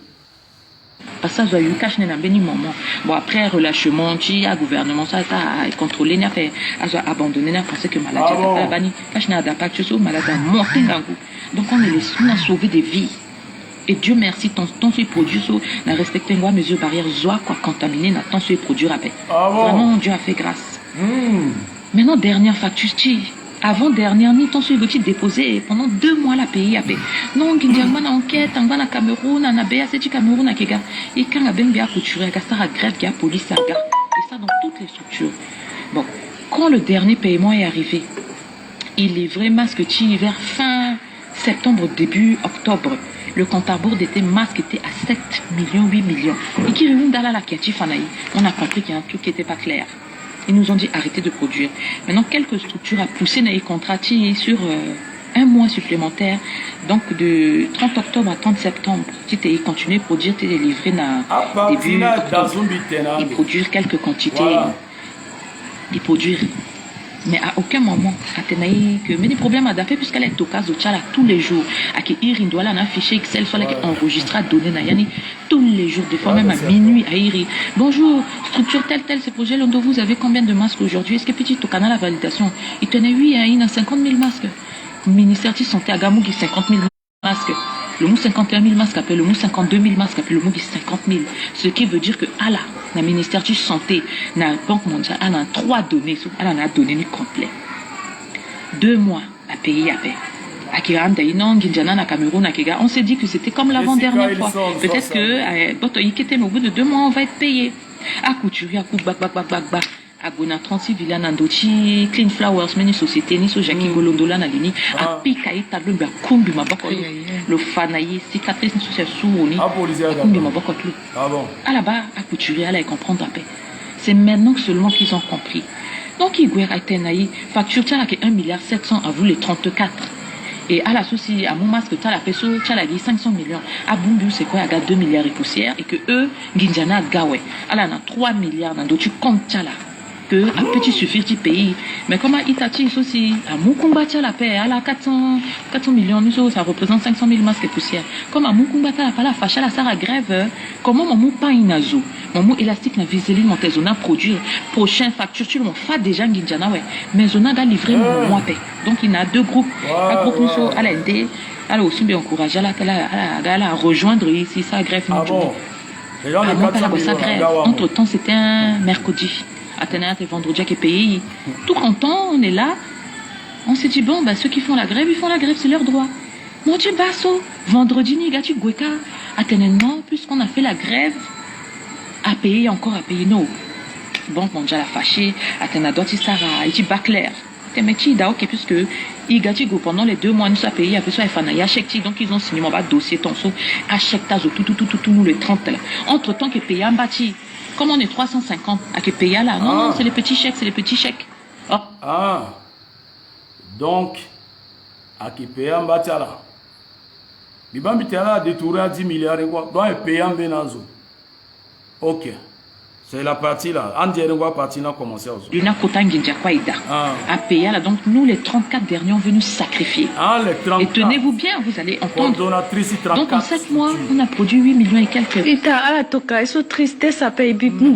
Passage à Yukash n'a béni moment. Bon, après, relâchement, tu as gouvernement, ça a contrôlé, n'a fait, a abandonné, n'a pensé que maladie, a banni, cache n'a d'impact, tu sais, malade a morté d'un coup. Donc, on a sauvé des vies. Et Dieu merci, ton ce produit, n'a respecté une mesure barrière, zoa, quoi, contaminé, n'a tant ce produit rappel. Vraiment, Dieu a fait grâce. Maintenant, dernière facture, avant-dernière, ni ton sur déposé pendant 2 mois la pays a payé. Non, Guindiamana enquête, en bas na Cameroun, en Abéa, c'est du Cameroun à Kega. Et quand la bien couturé, à la grève, il y a police à gare. Et ça dans toutes les structures. Bon, quand le dernier paiement est arrivé, il est vraiment masque vers fin septembre, début octobre. Le compte à bourde était masque était à 7 millions, 8 millions. Et qui réunit dans la Fanaï, on a compris qu'il y a un truc qui n'était pas clair. Ils nous ont dit arrêtez de produire. Maintenant, quelques structures ont poussé les contrats sur 1 mois supplémentaire. Donc, de 30 octobre à 30 septembre, ils continuent à produire, ils livrés dans début octobre. Ils produisent quelques quantités. Voilà. Ils produisent. Mais à aucun moment, que mais des problèmes à d'affaires puisqu'elle est au cas de Tchala tous les jours. À qui Irin doit là un fichier Excel soit là qui enregistre à donner Nayani tous les jours, des fois même à minuit à Iri. Bonjour, structure tel, ce projet Londo, vous avez combien de masques aujourd'hui? Est-ce que petit au canal la validation? Il tenait 8 à il a 50 000 masques. Le ministère de Santé à Gamou qui 50 000 masques. Le mot 51 000 masques appelle le mot 52 000 masques appelle le mot 50 000. Ce qui veut dire que Allah, le ministère de Santé, la Banque mondiale, elle a 3 données, elle en a donné une complète. 2 mois à payer à paix. On s'est dit que c'était comme l'avant-dernière fois. Peut-être que au bout de 2 mois, on va être payé. À couturier, à coup, bac. À Gona 36 villas Nandochi, Clean Flowers, mais ni société, ni so Jackie Golondola na lini, à Pikaï, tableau, à Kumbi, ma bako, le fanaï, cicatrice, ni so souroni, à Kumbi, ma bako, à là-bas, à couturier, à la comprendre à paix. C'est maintenant seulement qu'ils ont compris. Donc, il y a une facture, tu as 1,7 milliard à vous les 34. Et à la souci, à mon masque, tu as la peso, tu as la 500 millions. À Bumbu, c'est quoi? Il y a 2 milliards et poussière. Et que eux, Ginjana, Gawe. Alors, on a 3 milliards, dans tu comptes, tu as là. Un petit suffire du pays. Mais comment Itachi aussi, à Mukumba, tu as la paix, à la 400 millions, ça représente 500 000 masques et poussière. Comme à Mukumba, tu as la paix, la facha, la sara grève, comment mon mou pas inazo, mon mou élastique, na viseline, mon tezona produit, prochain facture, tu l'as fait déjà, Ginjana, ouais. Mais on a livré mon mois paix. Donc il y a 2 groupes. Un groupe, à la ND, elle a aussi bien encouragé à rejoindre ici, ça grève. Ah bon? Entre temps, c'était un mercredi. Athéna et vendredi qui est payé. Tout content, on est là. On s'est dit, bon, bah, ceux qui font la grève, ils font la grève, c'est leur droit. Mon Dieu, basso, vendredi, nigati, gweka. Athéna, non, puisqu'on a fait la grève, à payer, encore à payer, non. Banque mondiale a fâché. Athéna, d'autres, il dit, baclair. Mais tu dis, ok, puisque, pendant les 2 mois, nous avons payé, après ça, il y a chèque, donc ils ont signé mon dossier, ton saut, à chèque, tout, nous, les 30 là. Entre temps, qui est payé en bâti. Comme on est 350 à que payer là. Non, c'est les petits chèques, Ah. Donc, à qui payer en bâti là. L'Iban Bitana a détourné à 10 milliards et quoi. Donc, il paye en Benazo. Ok. C'est la partie là. En dirait quoi partie là commencé à il y a à payer là. Donc nous les 34 derniers ont venu sacrifier. Les 34. Et tenez-vous bien, vous allez entendre. Donc en 7 mois, on a produit 8 millions et quelques. Ita ala toka, ils sont tristesse à payer. Nous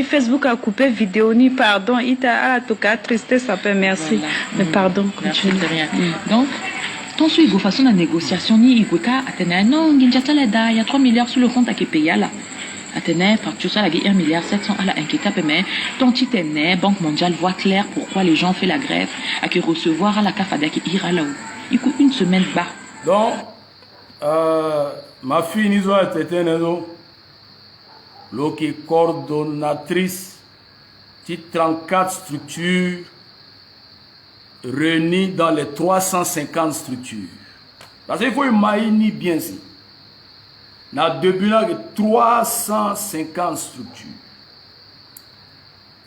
Facebook a coupé vidéo ni pardon. Ita ala toka, tristesse à payer. Merci. Voilà. Mais pardon, continue. Donc ton suivi de façon de négociation ni igweka atena non ginjata la da, il y a 3 milliards sur le compte à qui payer là. Athéna, facture ça, la 1,7 milliard à la inquiétable, mais ton petit éné, Banque mondiale voit clair pourquoi les gens font la grève, à qui recevoir à la CAFADA qui ira là-haut. Il coûte 1 semaine bas. Donc, ma fille, nous a été qui coordonnatrice de 34 structures réunies dans les 350 structures. Parce qu'il faut imaginer bien ça. Dans le début, il y a 350 structures.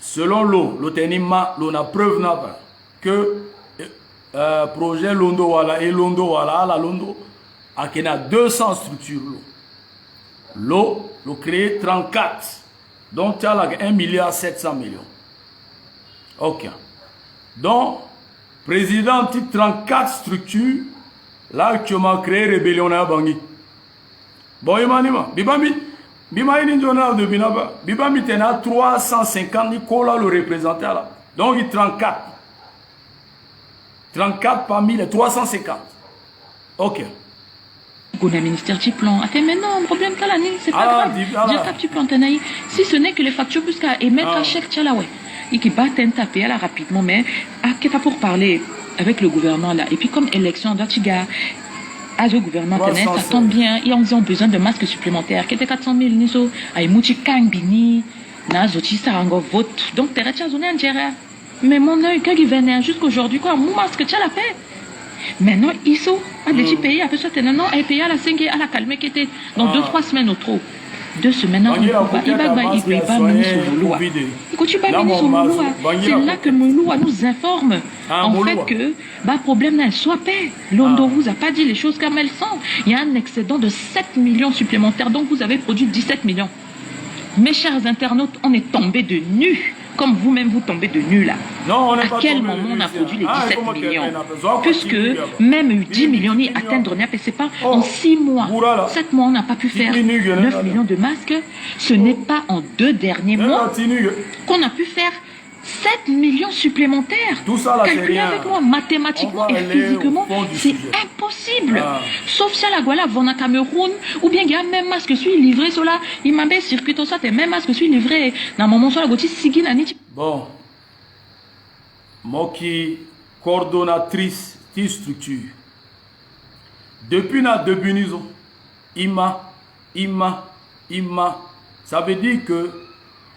Selon l'eau, l'on a preuve que projet Londo Wala et Londo Wala, la Londo, a 200 structures. L'eau, le créé 34. Donc, tu as 1,7 milliard. Ok. Donc, président, tu 34 structures. Là, actuellement, créé rébellion à Bangui. Bon, Imanima, Bibami journal de Binaba, Bibami tena 350 Nicolas le représentant là. Donc, il 34. 34 parmi les 350. Ok. On a un ministère du plan. Attends, mais non, problème t'as l'année, c'est pas grave. J'ai un petit plan t'anaï. Si ce n'est que les factures jusqu'à émettre à chèque tchala ouais. Et qui bat un tapé là rapidement, mais qu'est-ce que pour parler avec le gouvernement là. Et puis comme élection d'Achiga, le gouvernement tenait, ça tombe bien. Et on besoin de masques supplémentaires. Qui était 400 000 niso, Aïmouchi Kangbini, Nazoti Sarango vote. Donc t'es resté à zone Nigeria. Mais mon œil, quand il venait jusqu'aujourd'hui, quoi, mon masque, tu as la paix. Maintenant, ISO, à des petits pays, après ça, non, et pays à la 5 à la calme qui était dans 2-3 semaines au trop. 2 semaines, on va c'est là que Mouloua nous informe, en fait, que, problème n'a soit paix. Londo vous a pas dit les choses comme elles sont. Il y a un excédent de 7 millions supplémentaires, donc vous avez produit 17 millions. Mes chers internautes, on est tombé de nu. Comme vous-même, vous tombez de nul là. Non, à quel moment on a produit les 17 millions? Puisque même 10 millions ni atteindre, c'est pas en 6 mois. 7 mois, on n'a pas pu faire 9 millions de masques. Ce n'est pas en 2 derniers mois qu'on a pu faire 7 millions supplémentaires. Tout ça, là, calculez avec moi, mathématiquement et physiquement, c'est impossible. Sauf si à la Guala, vont à Cameroun, ou bien il y a même masque suis livré, cela, il m'a mis circuit, tout ça, t'es même masque suis livré. Dans mon moment, sur la gauche, bon, moi qui coordonnatrice de structure, depuis la débunition, Ima, ça veut dire que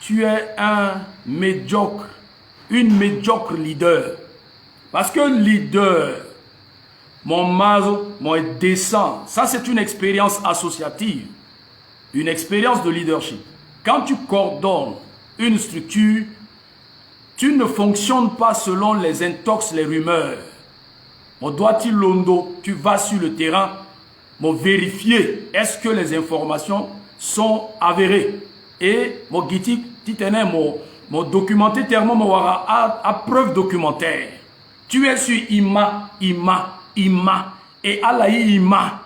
tu es un médiocre, une médiocre leader. Parce que leader, mon mazo, mon descend, ça c'est une expérience associative, une expérience de leadership. Quand tu coordonnes une structure, tu ne fonctionnes pas selon les intox, les rumeurs. Mon doigt-il londo, tu vas sur le terrain, mon vérifier est-ce que les informations sont avérées. Et mon guiti, mon documenté tellement mon à preuve documentaire. Tu es sur Ima, et Alaï Ima.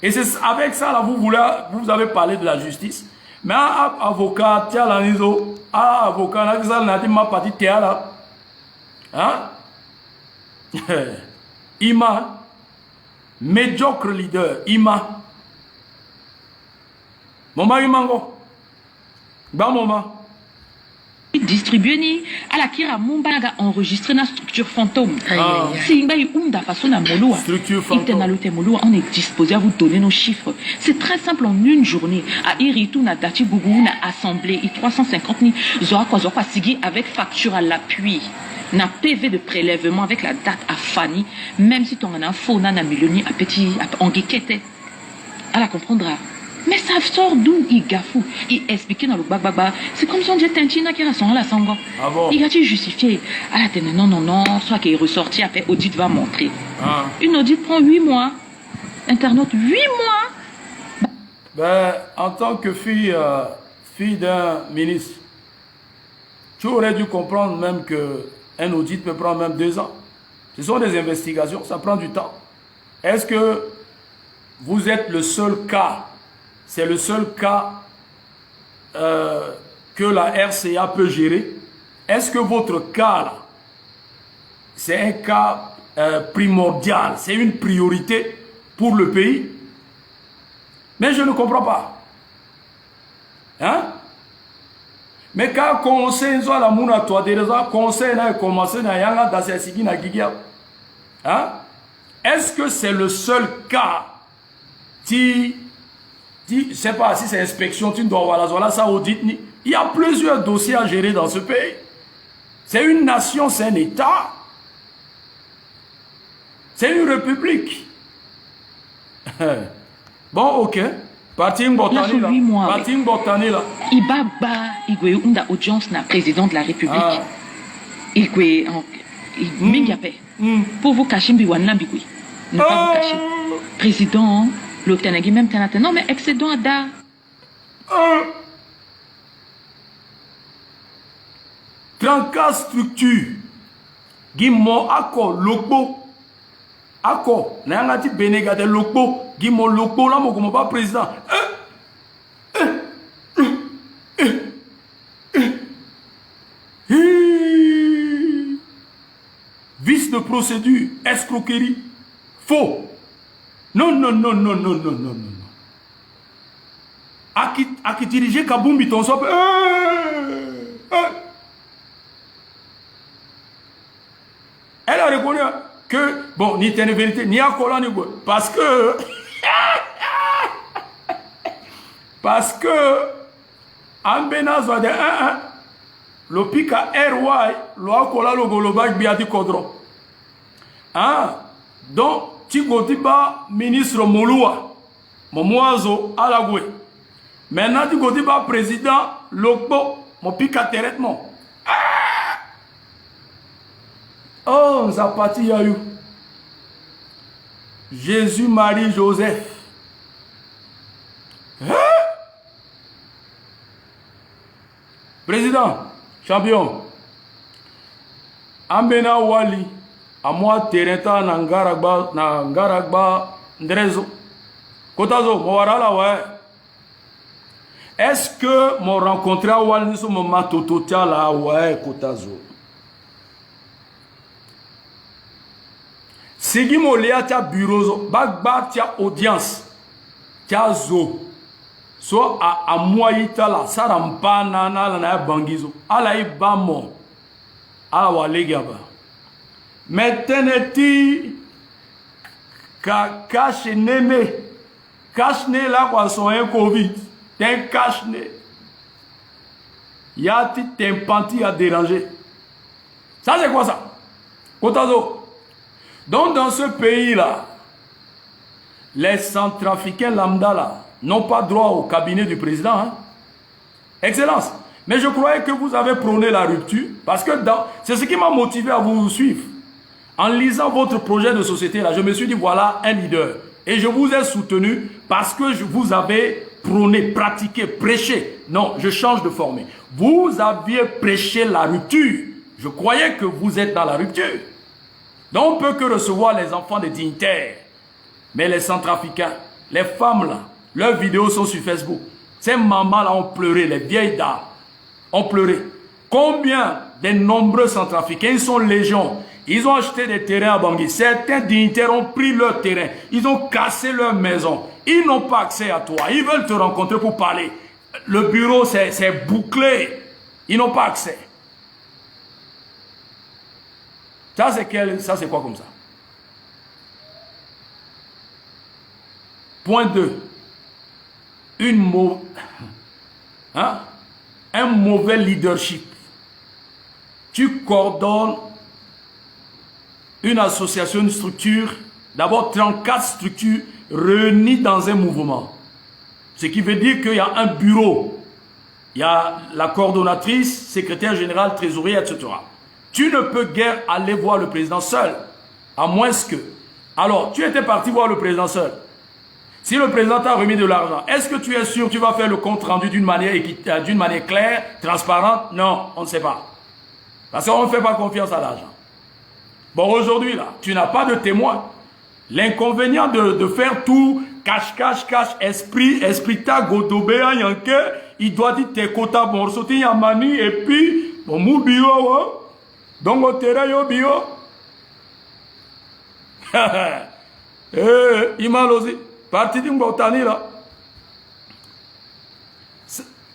Et c'est avec ça là vous avez parlé de la justice. Mais un avocat, tiens la niso, avocat, n'a dit ma partie tiens là. Hein? Ima, médiocre leader, Ima. Maman Imango. Bah maman. Distribué ni à la Kira Mumbaga enregistré dans la structure fantôme. Si structure fantôme. On est disposé à vous donner nos chiffres. C'est très simple en une journée. À Iritou, na Dati Bougou, na assemblée, 350 ni Zoa Sigi avec facture à l'appui. Na PV de prélèvement avec la date à Fanny, même si ton en faux na millioni à petit en guiquette. Elle la comprendra. Mais ça sort d'où il gafou? Il expliquait dans le bagba. C'est comme si on disait Tintina qui rassemble la sango. Ah bon? Il a-t-il justifié? À la tête, non, soit qu'il est ressorti, après audit va montrer. Une audit prend 8 mois. Internaute, 8 mois. Ben, en tant que fille d'un ministre, tu aurais dû comprendre même qu'un audit peut prendre même 2 ans. Ce sont des investigations, ça prend du temps. Est-ce que vous êtes le seul cas? C'est le seul cas que la RCA peut gérer. Est-ce que votre cas, là, c'est un cas primordial, c'est une priorité pour le pays? Mais je ne comprends pas. Hein? Mais quand conseil soit la mouna toi déjà conseil n'a commencé na yanga dans ces signes na gigia. Hein? Est-ce que c'est le seul cas qui je ne sais pas si c'est inspection, tu dois avoir la zone, ça audit. Il y a plusieurs dossiers à gérer dans ce pays. C'est une nation, c'est un État. C'est une république. Bon, ok. Parti Mbotani là. Parti Mbotani là. Il baba, il y a une audience na président de la République. Il y a Pour vous cacher, Biwanabigui. Ne pas vous cacher. Président, l'Otenagi même Tanata. Non, mais excédons à Dar. 34 structures. Gimo ako lokbo. Ako. Nangati benegade lokbo. Gimo lokbo là, mon pas président. Vice de procédure, escroquerie, faux. Non, non, non, non, non, non, non, non. À qui diriger Kaboumbi, ton sop. Elle a reconnu que, bon, ni telle vérité, ni à Kola, ni quoi. Parce que, en Benazwa de 1-1, le pic à RY, le Akola, le Golobak, Biati Kodro. Ah, donc, Tigodiba, ministre Moloua, Momoazo, Alagwe. Maintenant, Tigodiba, président, Lokbo, mon pic à traitement. Oh, Zapati Yayou. Jésus, Marie, Joseph. Hein? Président, champion. Ambena Wali, à moi, Terenta, Nangaragba, Ndrezo. Kotazo, Mowarala, ouais. Est-ce que mon rencontré à Wali, sur mon matototia là, ouais, Kotazo. Sigi molia tia bureau bagba tia audience tia zo so a moyita la sarampa na na bangizo ala ibamo ala walegaba meteneti ka cache nene la kwa son covid ten cache ne yati tempanti a déranger. Ça c'est quoi ça? Kotazo. Donc dans ce pays-là, les centrafricains lambda là n'ont pas droit au cabinet du président. Hein? Excellence. Mais je croyais que vous avez prôné la rupture parce que c'est ce qui m'a motivé à vous suivre. En lisant votre projet de société là, je me suis dit voilà un leader. Et je vous ai soutenu parce que vous avez prôné, pratiqué, prêché. Non, je change de formule. Vous aviez prêché la rupture. Je croyais que vous êtes dans la rupture. Donc on ne peut que recevoir les enfants des dignitaires. Mais les centrafricains, les femmes là, leurs vidéos sont sur Facebook. Ces mamans là ont pleuré, les vieilles dames ont pleuré. Combien de nombreux centrafricains, ils sont légions. Ils ont acheté des terrains à Bangui. Certains dignitaires ont pris leur terrain. Ils ont cassé leur maison. Ils n'ont pas accès à toi. Ils veulent te rencontrer pour parler. Le bureau c'est bouclé. Ils n'ont pas accès. Ça c'est quoi comme ça? Point 2. Un mauvais leadership. Tu coordonnes une association, une structure, d'abord 34 structures réunies dans un mouvement. Ce qui veut dire qu'il y a un bureau. Il y a la coordonnatrice, secrétaire générale, trésorier, etc. Tu ne peux guère aller voir le président seul, à moins que... Alors, tu étais parti voir le président seul. Si le président t'a remis de l'argent, est-ce que tu es sûr que tu vas faire le compte rendu d'une manière claire, transparente? Non, on ne sait pas. Parce qu'on ne fait pas confiance à l'argent. Bon, aujourd'hui, là, tu n'as pas de témoin. L'inconvénient de faire tout, cache, esprit, ta godobé, il doit dire tes quotas, bon, sauter yamani, et puis, bon, mou bio, donc, au terrain, yo bio. Il m'a aussi. Parti d'une botanie là.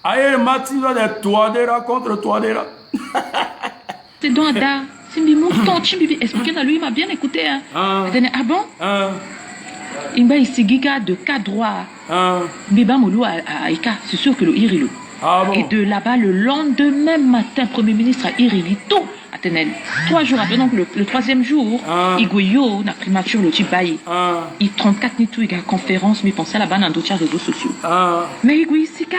Aïe, Mati va de Toadera contre Toadera. C'est donc Ada. C'est mon ton, Chimbibi. Expliquez à lui, il m'a bien écouté. Hein. Ah bon? Il m'a ici, Giga de cas droit. Biba Moulou à Ika. C'est sûr que le Irilo. Ah bon? Et de là-bas, le lendemain matin, Premier ministre à Irilito. 3 jours après, donc le 3e jour, Igoyo, la primature, le Tibaye, il 34 nitou, il y a conférence, mais pensez là-bas dans d'autres réseaux sociaux. Mais Igoyo, Sika,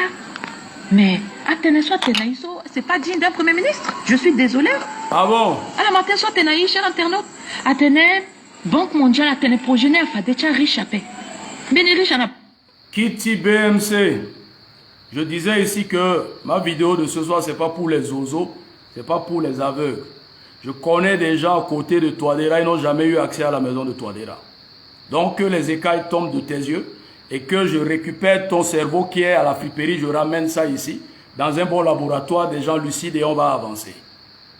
mais Athénée soit Ténaïso, c'est pas digne d'un premier ministre. Je suis désolé. Ah bon? À la matin soit Ténaï, cher internaute. Atene, Banque mondiale, Atene, progénère, Fadecha, riche à paix. Ben, riche à Kitty BMC. Je disais ici que ma vidéo de ce soir, c'est pas pour les oiseaux, c'est pas pour les aveugles. Je connais des gens à côté de Touadéra, ils n'ont jamais eu accès à la maison de Touadéra. Donc que les écailles tombent de tes yeux et que je récupère ton cerveau qui est à la friperie, je ramène ça ici, dans un bon laboratoire, des gens lucides et on va avancer.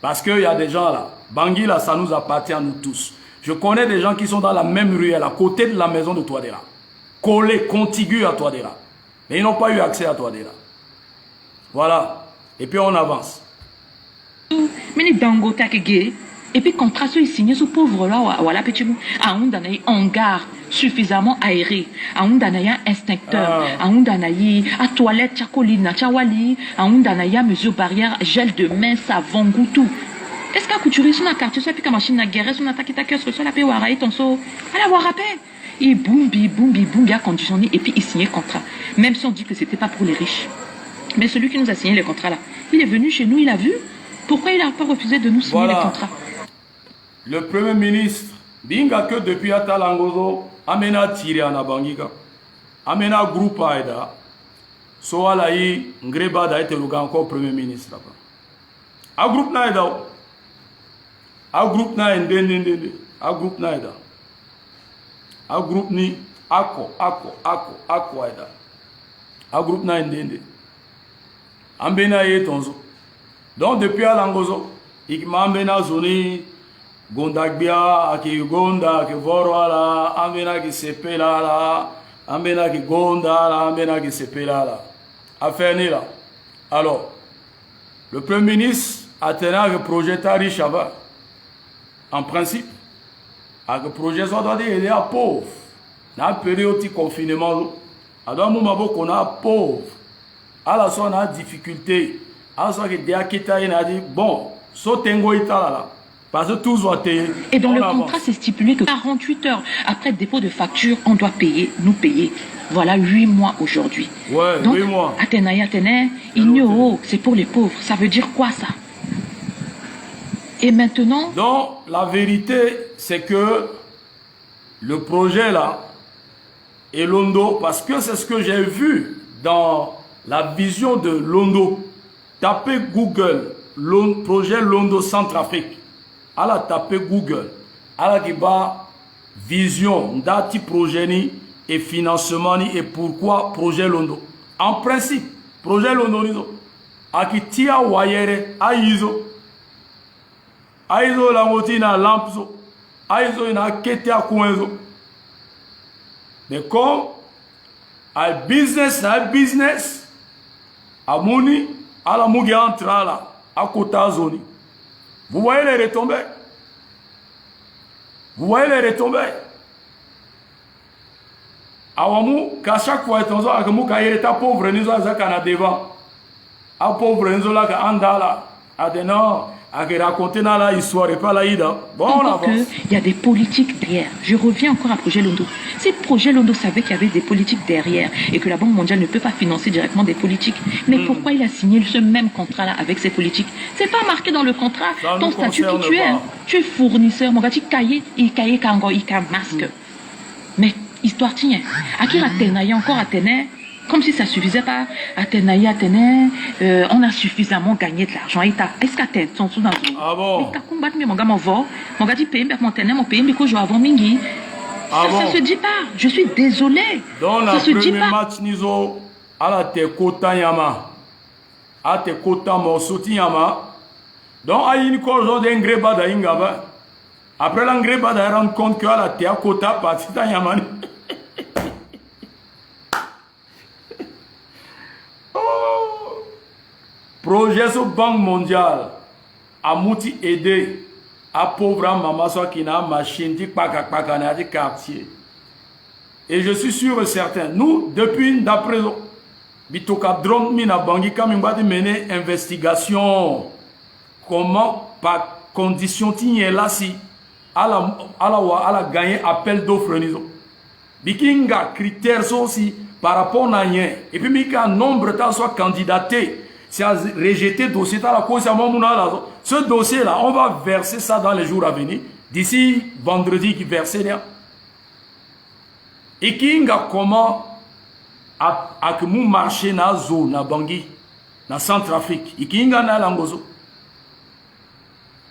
Parce qu'il y a des gens là, Bangui là, ça nous appartient à nous tous. Je connais des gens qui sont dans la même ruelle, à côté de la maison de Touadéra, collés, contigus à Touadéra. Mais ils n'ont pas eu accès à Touadéra. Voilà. Et puis on avance. Mais les dangote et puis contrat soit signé sous pauvre là voilà petit bout à un danaï hangar suffisamment aéré à un danaï instincteur à un danaï à toilette chakoline chawali à un danaï mesure barrière gel de main savon goût tout. Est-ce qu'à couturier sur la carte soit puis qu'à machine à guerre sur attaque ta kiosque sur la paix waraï ton so à la voir après et boum bien conditionné et puis il signait contrat même si on dit que c'était pas pour les riches mais celui qui nous a signé les contrats là il est venu chez nous il a vu pourquoi il n'a pas refusé de nous signer les contrats. Le Premier ministre, binga que depuis Atalangozo, amena tiré en Abangika, amena groupe aida, so alaï, ngreba da été encore Premier ministre là-bas. A groupe naida, a groupe na ndende, a groupe naida, a groupe ni ako aida, a groupe na ndende, ambena ye tonzo. Donc depuis Alangozo, il m'a amené zoni Gondagbia, aki Gonda, ki Vorwala, amena ki sepela la, amena ki Gonda la, amena ki sepela la. Affaire là. Alors, le Premier ministre a tenu le projet Tari Chava. En principe, avec le projet ça doit aider à pauvres. Dans la période de confinement, à un moment qu'on a pauvre, à la fois on a difficulté. Alors, bon, parce que tout soit et dans le contrat, c'est stipulé que 48 heures après le dépôt de facture, on doit payer, nous payer. Voilà 8 mois aujourd'hui. Ouais, donc, 8 mois. Athénaï, Igno, c'est pour les pauvres. Ça veut dire quoi ça? Et maintenant... Donc, la vérité, c'est que le projet là, est Londo, parce que c'est ce que j'ai vu dans la vision de Londo. Tapez Google, projet Londo Centrafrique. Alors tapez Google. Alors qui va vision d'ati projet ni et financement ni et pourquoi projet Londo. En principe, projet Londo ni aki tia wayere aizo. Aizo la motina lampzo. Aizo ina kete a kuenzo. Mais comme a business a money à la Mougi entra là, à Kota Zoni. Vous voyez les retombées? Vous voyez les retombées? Awamu, qu'à chaque fois, on a dit que pauvre, nous avons devant. À pauvre, nous avons andala. À des non, à raconter la histoire et pas la ida. Bon, on avance. Il y a des politiques derrière. Je reviens encore à Projet Londo. Si Projet Londo savait qu'il y avait des politiques derrière et que la Banque mondiale ne peut pas financer directement des politiques, mais pourquoi il a signé ce même contrat-là avec ces politiques? C'est pas marqué dans le contrat. Ton statut qui tu es. Tu es fournisseur. Mon gars, tu cahier kango, il masque. Mais histoire tient. À qui Athénaï encore Athénaï? Comme si ça suffisait pas. Athénaï, on a suffisamment gagné de l'argent. Est-ce qu'Athénaï sont sous dans le... Ah bon? Mais mon gars, mon gars dit payer, mon Athénaï, mon pays, mais que je vais avant Mingi. Ça se dit pas. Je suis désolé. Dans la première match, Nizo, à la te kota yama. À te kota morsoti yama. Donc, à une cause d'engreba d'ingaba. Après l'engreba d'à rendre compte que à la te kota patita yama. Projet sur Banque mondiale a mouti aider à pauvre maman soit qui n'a machine dit pas des quartier. Et je suis sûr et certain, nous depuis d'après bitoka drone mina bangi comme il va mener investigation comment par condition tigne là si à la gagner appel d'offres nizo. Bikinga critères sont aussi par rapport à rien et puis mika nombre tant soit candidaté. C'est à rejeter le dossier dans la cause à mon ce dossier là on va verser ça dans les jours à venir d'ici vendredi qui versait là. Et qui a comment à que mon marché na zo na Bangui na Centrafrique et qui a na langozo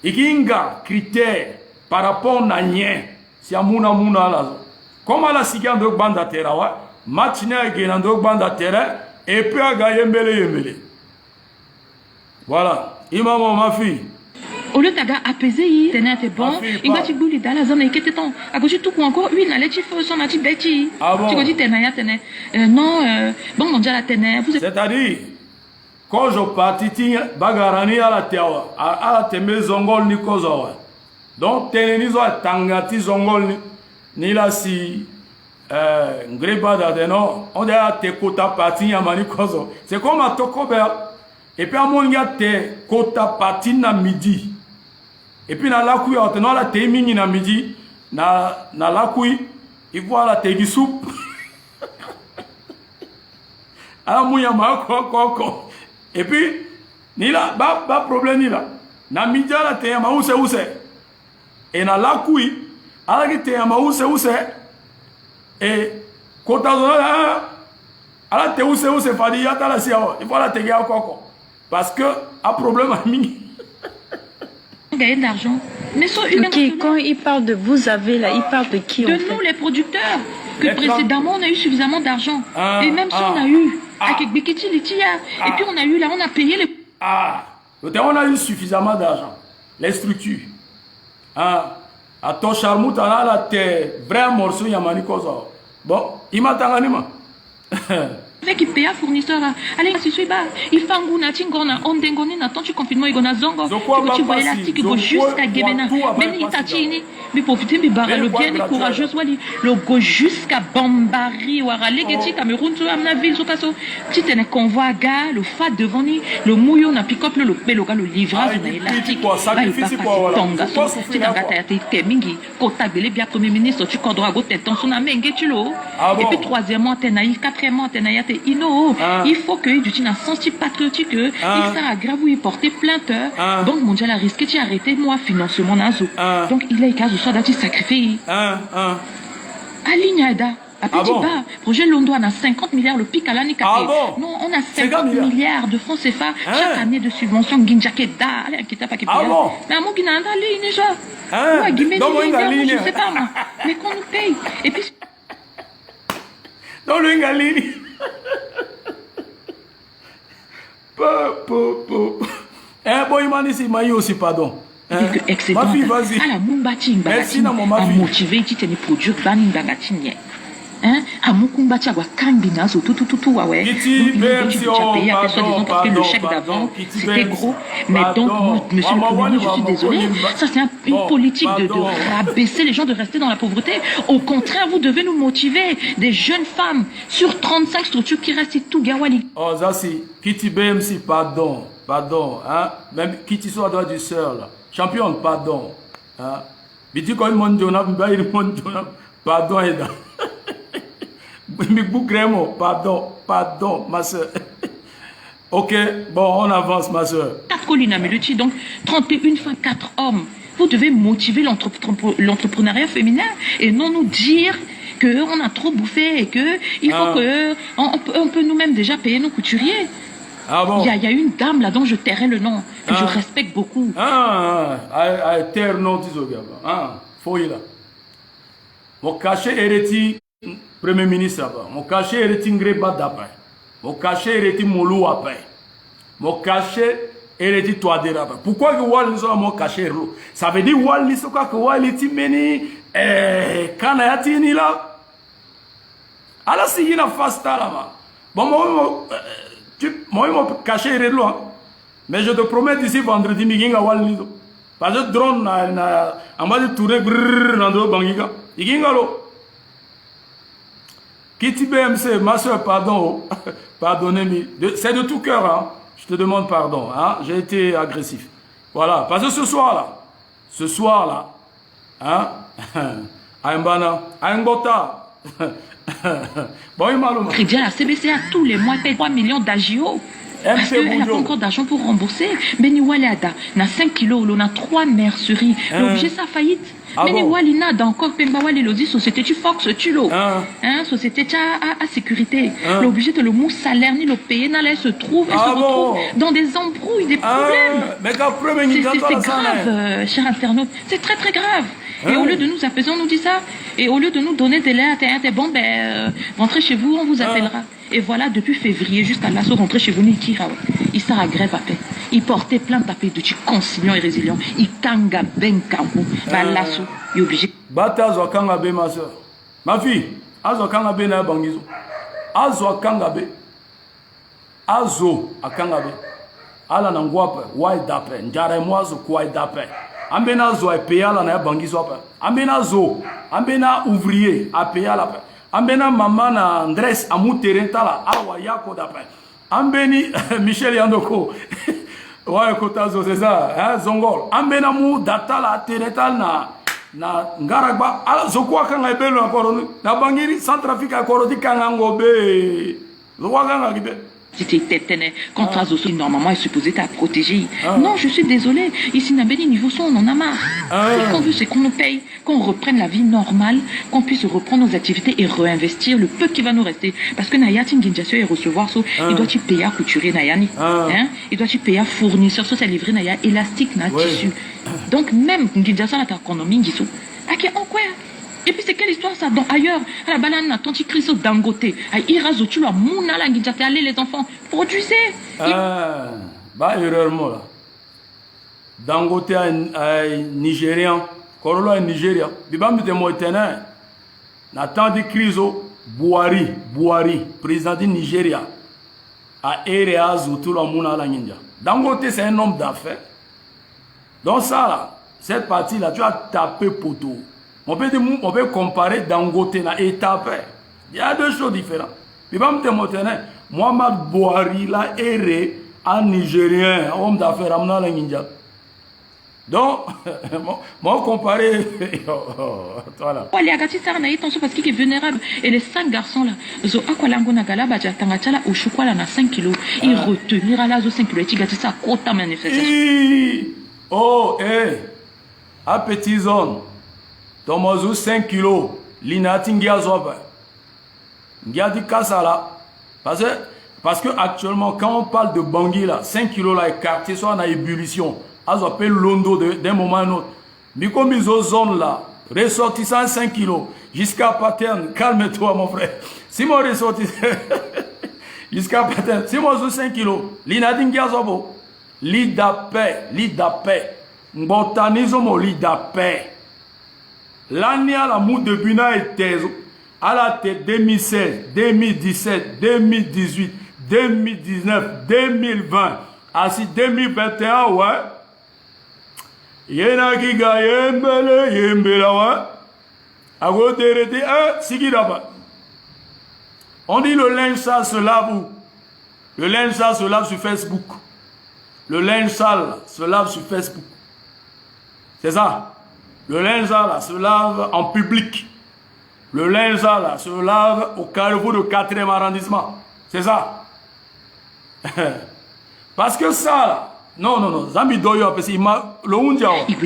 et qui a critère par rapport à rien si amuna muna la comme la sigan de banda terra wa match na gena de banda terra et puis à gagner yembele. Voilà, imam ma fille. Au lieu d'aga apaiser, t'es bon, il va te bouler dans la zone et que t'es ton. À gauche tout ou encore, oui, n'allez tu fais son ati bêti. Tu dis t'es naya t'es non, bon mon dieu la t'es c'est-à-dire quand je partis bagarani à la terre à tembe zongol ni kozo. Donc t'es ni zo tangati zongol ni la si ngreba da non, on a te kota parti ya mani kozo. C'est comme à Tokober. Et puis à mon gars te kota parti na midi. Et puis dans la couille, on a la témini na midi, na la couille, il voit la tégi soupe. Alors mouya ma ko. Et puis ni là, pas problème ni là. Na midi la téya ma use. Et na la couille, ala ki téya ma use. Et kota zona ala te use fadi yata la sia. Il faut la tégi à koko. Parce que un problème à mini. Gagner de l'argent. Mais ok, quand il parle de vous avez là, il parle de qui de nous les producteurs. Que précédemment on a eu suffisamment d'argent. Et même si on a eu et puis on a eu là, on a payé les. On a eu suffisamment d'argent. Les structures. À ton charmout, on a la vrai morceau Yamani Kozo. Bon, il m'a tanganima. Avec qui paye fournisseur là, allez si tu vas, il fait un goût na tingona, on dengoni na tant tu confinement il gona zongo, tu vois l'élastique il go jusqu'à Gebena, mais il t'atini, mais profiter mais barre le bien et courageux soit le go jusqu'à Bambari ou à Legeti Cameroun tu amena ville sur casso, tu t'es convoi gars, le fat devant ni, le mouillon na pick up le pélo le livrage na élastique, va il pas tonga, tu t'as gâté tes mingi, kota belé bien premier ministre tu cordra go tête ton son amenge tu lo, et puis troisièmement t'es naïf, quatrièmement t'es naïf il faut que tu n'as senti patriotique il sera grave où il portait plainte donc mondial a risqué de arrêter moi financement nazo donc il a eu cas de soit d'être sacrifié Aligne Aida à petit bas projet Londo on a 50 milliards le pic à l'année non on a 50 milliards de francs CFA chaque année de subvention Ginjakeda allez qui t'a pas qui paye mais à mon guinée ligne déjà ouais guimé je sais pas moi mais qu'on nous paye et puis dans le Ngalini. Bon, il m'a dit, il m'a eu aussi, pardon. Ma fille, vas-y. Merci, non, ma fille. Motivé, tu t'es produit, bani, bagatine. Hein? À mon combat, tu as Kambina, tout, ouais. Kitty, tu as payé après soi-disant parce que le chèque d'avant, c'était gros. Mais donc, monsieur le Premier ministre, je suis désolé. Ça, c'est une politique de rabaisser les gens, de rester dans la pauvreté. Au contraire, vous devez nous motiver. Des jeunes femmes sur 35 structures qui restent tout Gawali. Oh, ça, c'est Kitty BMC, pardon. Hein? Même Kitty soit droit du sœur, là. Championne, pardon. Hein? Mais tu connais mon Jonah, pardon, Eda. Pardon, ma soeur. Ok, bon, on avance, ma soeur. 4 collines à Meluti, donc 31 femmes, 4 hommes. Vous devez motiver l'entrepreneuriat féminin et non nous dire qu'on a trop bouffé et qu'il faut qu'on peut nous-mêmes déjà payer nos couturiers. Bon? Il y a une dame là dont je tairai le nom, que je respecte beaucoup. Terre non, faut y là. Mon cachet héritier. Premier ministre après, mon cachet est Ngreba d'après, mon cachet est Moulou après, mon cachet est Toadera après. Pourquoi que Wall n'est mon cachet rouge? Ça veut dire Wall n'est pas que Wall est meni Kanayati ni là. Alors si il y a fasta là-bas, bon moi mon cachet est loin, mais je te promets d'ici vendredi mi Wall ni do. Parce que drone na en bas de tourner brrr dans le bangiga, iginga lo. Kitty BMC, ma soeur, pardon, pardonnez-moi, c'est de tout cœur, hein. Je te demande pardon, hein. J'ai été agressif. Voilà, parce que ce soir-là, hein, à Mbana, à Ngota, bon, il m'a très bien, la CBC a tous les mois paye 3 millions d'agio. Parce qu'elle n'a pas encore d'argent pour rembourser. Beni Waliada, na 5 kilos, on a 3 merceries. L'objet, ça faillite. Beni Walina, dans encore Pembawali, l'odi, société, tu fox, tu l'eau. Société, tu à sécurité. L'objet de le mou salaire, ni le payer, n'a se trouve, et se retrouve dans des embrouilles, des problèmes. C'est grave, cher internaute. C'est très, très grave. Et au lieu de nous apaiser, on nous dit ça. Et au lieu de nous donner des lettres, bon, ben, rentrez chez vous, on vous appellera. Et voilà, depuis février jusqu'à là, rentrez chez vous, il s'est à grève à paix. Il portait plainte à paix de tu conciliant et résilient. Il kanga ben kamou. Bah, lasso, il est obligé. Bata zo kanga be, ma soeur. Ma fille, azo kanga be na bangizo. Azo kanga be. Azo akanga be. Ala na ngwape, wai dape. Njare mwazo kwai dape. Ambena zo a payé la na bangizo ape. Ambena zo, ambena ouvrier a payé la paix. Ambena maman na Andres amu terentala awa yako d'après. Ambeni Michel Yandoko. Ouais, Kotazo, c'est ça, hein, Zongol. Ambena mu datala terental na ngaragba. Zokwa kanga ibelo na koroni. Na bangiri centrafrique a korodi kanga ngobe. Zokwa kanga gibe. Contre Azoso, normalement, est supposé t'à protéger. Non, je suis désolé. Ici, n'a béni niveau son, on en a marre. Ce qu'on veut, c'est qu'on nous paye, qu'on reprenne la vie normale, qu'on puisse reprendre nos activités et réinvestir le peu qui va nous rester. Parce que Nayati Nginjasio et recevoir ça, il doit y payer à couturer Nayani. Il doit y payer à fournisseur, ça, c'est livré Naya élastique, na tissu. Donc, même Nginjasio, la économie, Ngiso. Ok, en quoi? Et puis c'est quelle histoire ça? Donc ailleurs, à la banane, Tonti Christo Dangote, à Irazo, tu l'as mouna la guidate, allez les enfants, produisez. Bah, erreur, moi là. Dangote est Nigérian, Korolo est Nigérian. Bibam de Moïtene, Nathan de Christo, Bouhari, président du Nigeria, à Ereazo, tout le monde à la Ninja. Dangote, c'est un homme d'affaires. Donc ça là, cette partie là, tu as tapé poteau. On peut comparer Dangote et étape. Il y a deux choses différentes. Mohamed Bouhari, là, est un Nigérien, un homme d'affaires, un ninja. Donc, moi, comparer. Voilà. Parce qu'il est vulnérable. Et les 5 garçons là, ils ont 5 kilos. Ils reteniront là 5 kilos. Ils ont ça à manifestation. Oh, à petit zone. Tomozu 5 kilos, l'inati ngia zoba. Ngia di kasala. Parce que actuellement, quand on parle de Bangui là, 5 kilos là, écarté, soit en ébullition, on appelle l'ondo d'un moment à un autre. Mais comme ils ont zone là, ressortissant 5 kilos, jusqu'à Paterne, calme-toi mon frère. Si moi ressortissant, jusqu'à Paterne, si moi 5 kilos, l'inati ngia zobo, l'idapé, mbotanizomo l'idapé. L'année à la mou de Buna était à la tête 2016, 2017, 2018, 2019, 2020, ainsi 2021, ouais. Yena qui gagne, yembele, ouais. À côté de Sigidaba. On dit le linge sale se lave où? Le linge sale se lave sur Facebook. Le linge sale se lave sur Facebook. C'est ça. Le linge là se lave en public. Le linge là se lave au carrefour du 4e arrondissement. C'est ça. Parce que ça, non, Zambi Doyo, parce qu'il m'a le Undiao. Il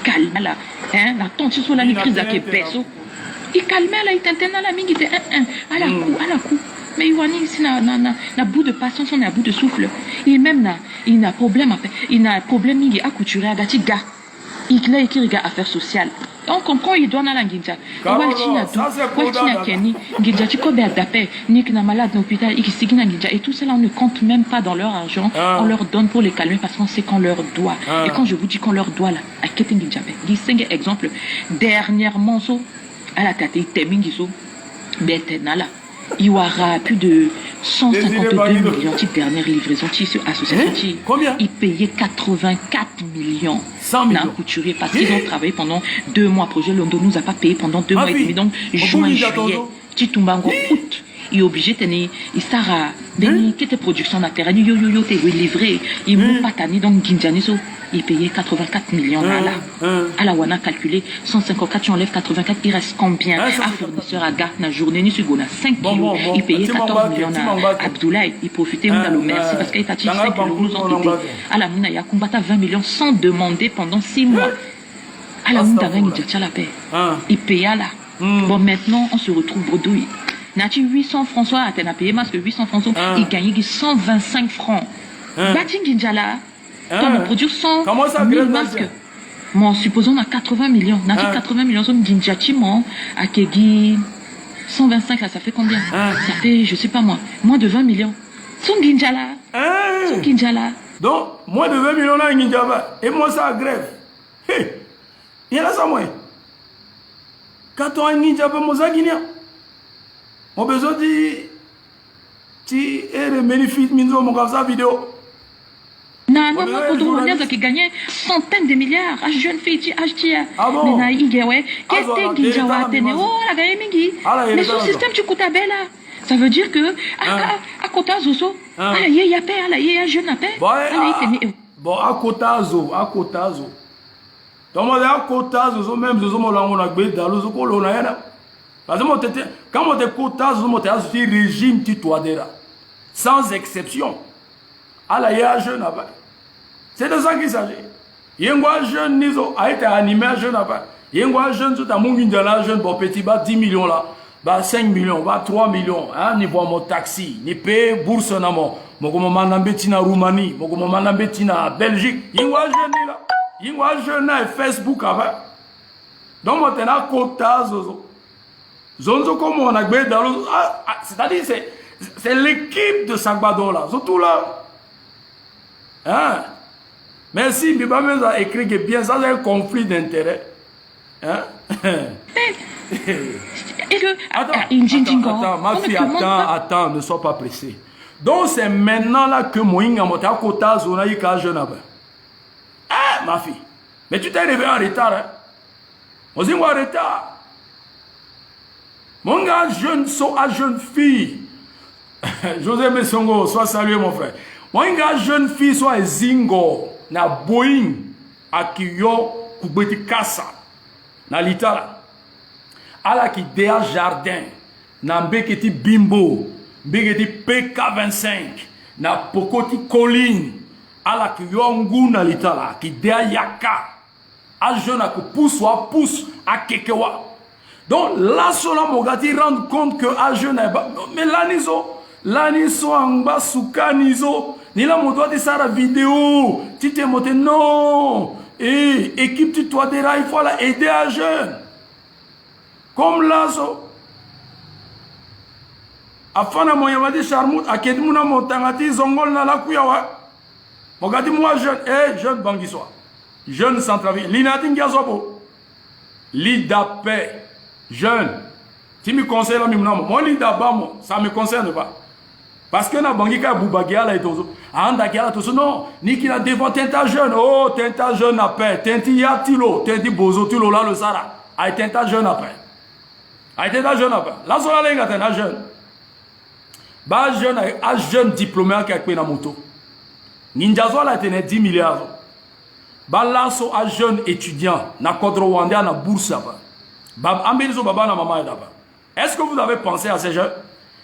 calme là, hein, la tension sur la crise à Québeso. Il calme là, il t'entend là, mingi de à la coup. Mais il ici na bout de patience, on est à bout de souffle. Il même il a problème à faire. Il a problème mingi à couturer à Gatiga. Il a écrit affaires sociales. On comprend, il doit aller à Nginja. Et tout cela, on ne compte même pas dans leur argent. On leur donne pour les calmer parce qu'on sait qu'on leur doit. Et quand je vous dis qu'on leur doit, là, à Keting Nginjabe, dis 5 exemples. Dernièrement, à la Kate, Temingiso, Betenala. Il y aura plus de 152 millions de dernière livraison associative. Combien? Ils payaient 84 millions. 100 millions. Couturier parce qu'ils ont travaillé pendant 2 mois. Projet Londo nous a pas payé pendant 2 mois et demi. Donc, juin, juillet, Titumbango, août. il est obligé de tenir, il s'arra, de qui était production naturelle, yo te livré, il m'a pas tanné, donc Ginjani, il payait 84 millions là. À la Wana calculé, 154, tu enlèves 84, il reste combien? Un fournisseur à gars, la journée, ni sur 5 kilos, il payait 14 millions à Abdoulaye, il profitait dans le merci parce qu'il t'a dit 5 kilos, nous ont aidé. À la Mouna, il a combattu 20 millions sans demander pendant 6 mois. À la Mouna, il dit, la paix. Il payait là. Bon, maintenant, on se retrouve bredouille. Nati 800 francs, soit à payé parce que 800 francs, il gagnait 125 francs. Batin Ginjala, on produit 100 000 masques. Bon, supposons on a 80 millions. Nati 80 millions, on Ginjati, à Kegi 125, là, ça fait combien? Ça fait, je sais pas moi, moins de 20 millions. Son Ginjala. Son Ginjala. Donc, moins de 20 millions là, Ginjaba. Et moi, ça grève. Hé, il y a là, ça, moi. Quand on a un Ginjaba, moi, ça, Guinée. On a besoin de. Tu es le bénéfice, mon gars, vidéo. Non, non, non, on qui gagnait centaines de milliards. À jeune fille, tu as. Ah bon? Mais qu'est-ce que Ginjawa tenait? Oh, la gagne Mingi. Mais son système, tu coûtes à belle là. Ça veut dire que, à Kota Zozo, il y a paix, il y a jeune à paix. Bon, à Kota Zozo, donc, à Kota Zozo, même Zozo, on a gagné dans le Zozo, on a rien. Parce que quand on est Kota Zozo, on a un régime titoadera. Sans exception. Il y a un jeune à paix. C'est de ça qu'il s'agit. Il y a un jeune Nizo a été animé à jeune à paix. Il y a un jeune, tout à mon jeune, bon petit, 10 millions là. 5 millions, 3 millions, hein, ni voit mon taxi, ni paye bourse na mo, mo manambeti na Roumanie, mo manambeti na Belgique, yingwa jeune là, yingwa jeune na Facebook avec. Donc maintenant quota zozo. Zonzo comme on a gagné dans le, c'est-à-dire c'est l'équipe de Sagbado là, surtout là. Hein? Merci, Biba me a écrit que bien ça c'est un conflit d'intérêt. Hein? Attends, ma fille, attends, ne sois pas pressé. Donc c'est maintenant là que Moïnga monte à Kota Zona y a jeune après. Ah, ma fille, mais tu t'es réveillé en retard, hein? On dit en retard. Mon gars, jeune sont à jeune fille. José Messongo, sois salué mon frère. Mon gars, jeune fille, soit Zingo, na Boeing, à Kiyo, Kubeti Kassa, na Litala. Ala qui déa jardin, na mbeketi bimbo, mbeketi PK25, na pokoti colline, ala qui yongu na litala, qui déa yaka, a jeune qui pousse ou a pousse à kekewa. Donc là, cela mogati rendre compte que a jeune, mais là niso amba suka niso, ni la moto de sa vidéo, tu te montes non, et équipe tu dois dire il faut la aider à jeune. Comme Lazo, afana moyamadi charmout, akedmuna montangati zongol na la kuyawa. Mogadi moi jeune, jeune bangiswa, jeune centrafricain, l'inating gazobo, l'idapé, jeune. Tu me conseilles là, moi l'idabamo, ça me concerne pas. Parce que na bangika boubagia là et tout ça, anda kia là tout ça non, ni qui na devant tenta jeune, oh tenta jeune à paix, tenti yatilo, tenti bozo tilo là le sara, ay tenta jeune à paix. A été un jeune après. Là, on a été un jeune. Un jeune diplômé qui a été dans moto. Ninjazo a été 10 milliards. Là, un jeune étudiant. Na Kodro Rwanda, na bourse. Est-ce que vous avez pensé à ces jeunes?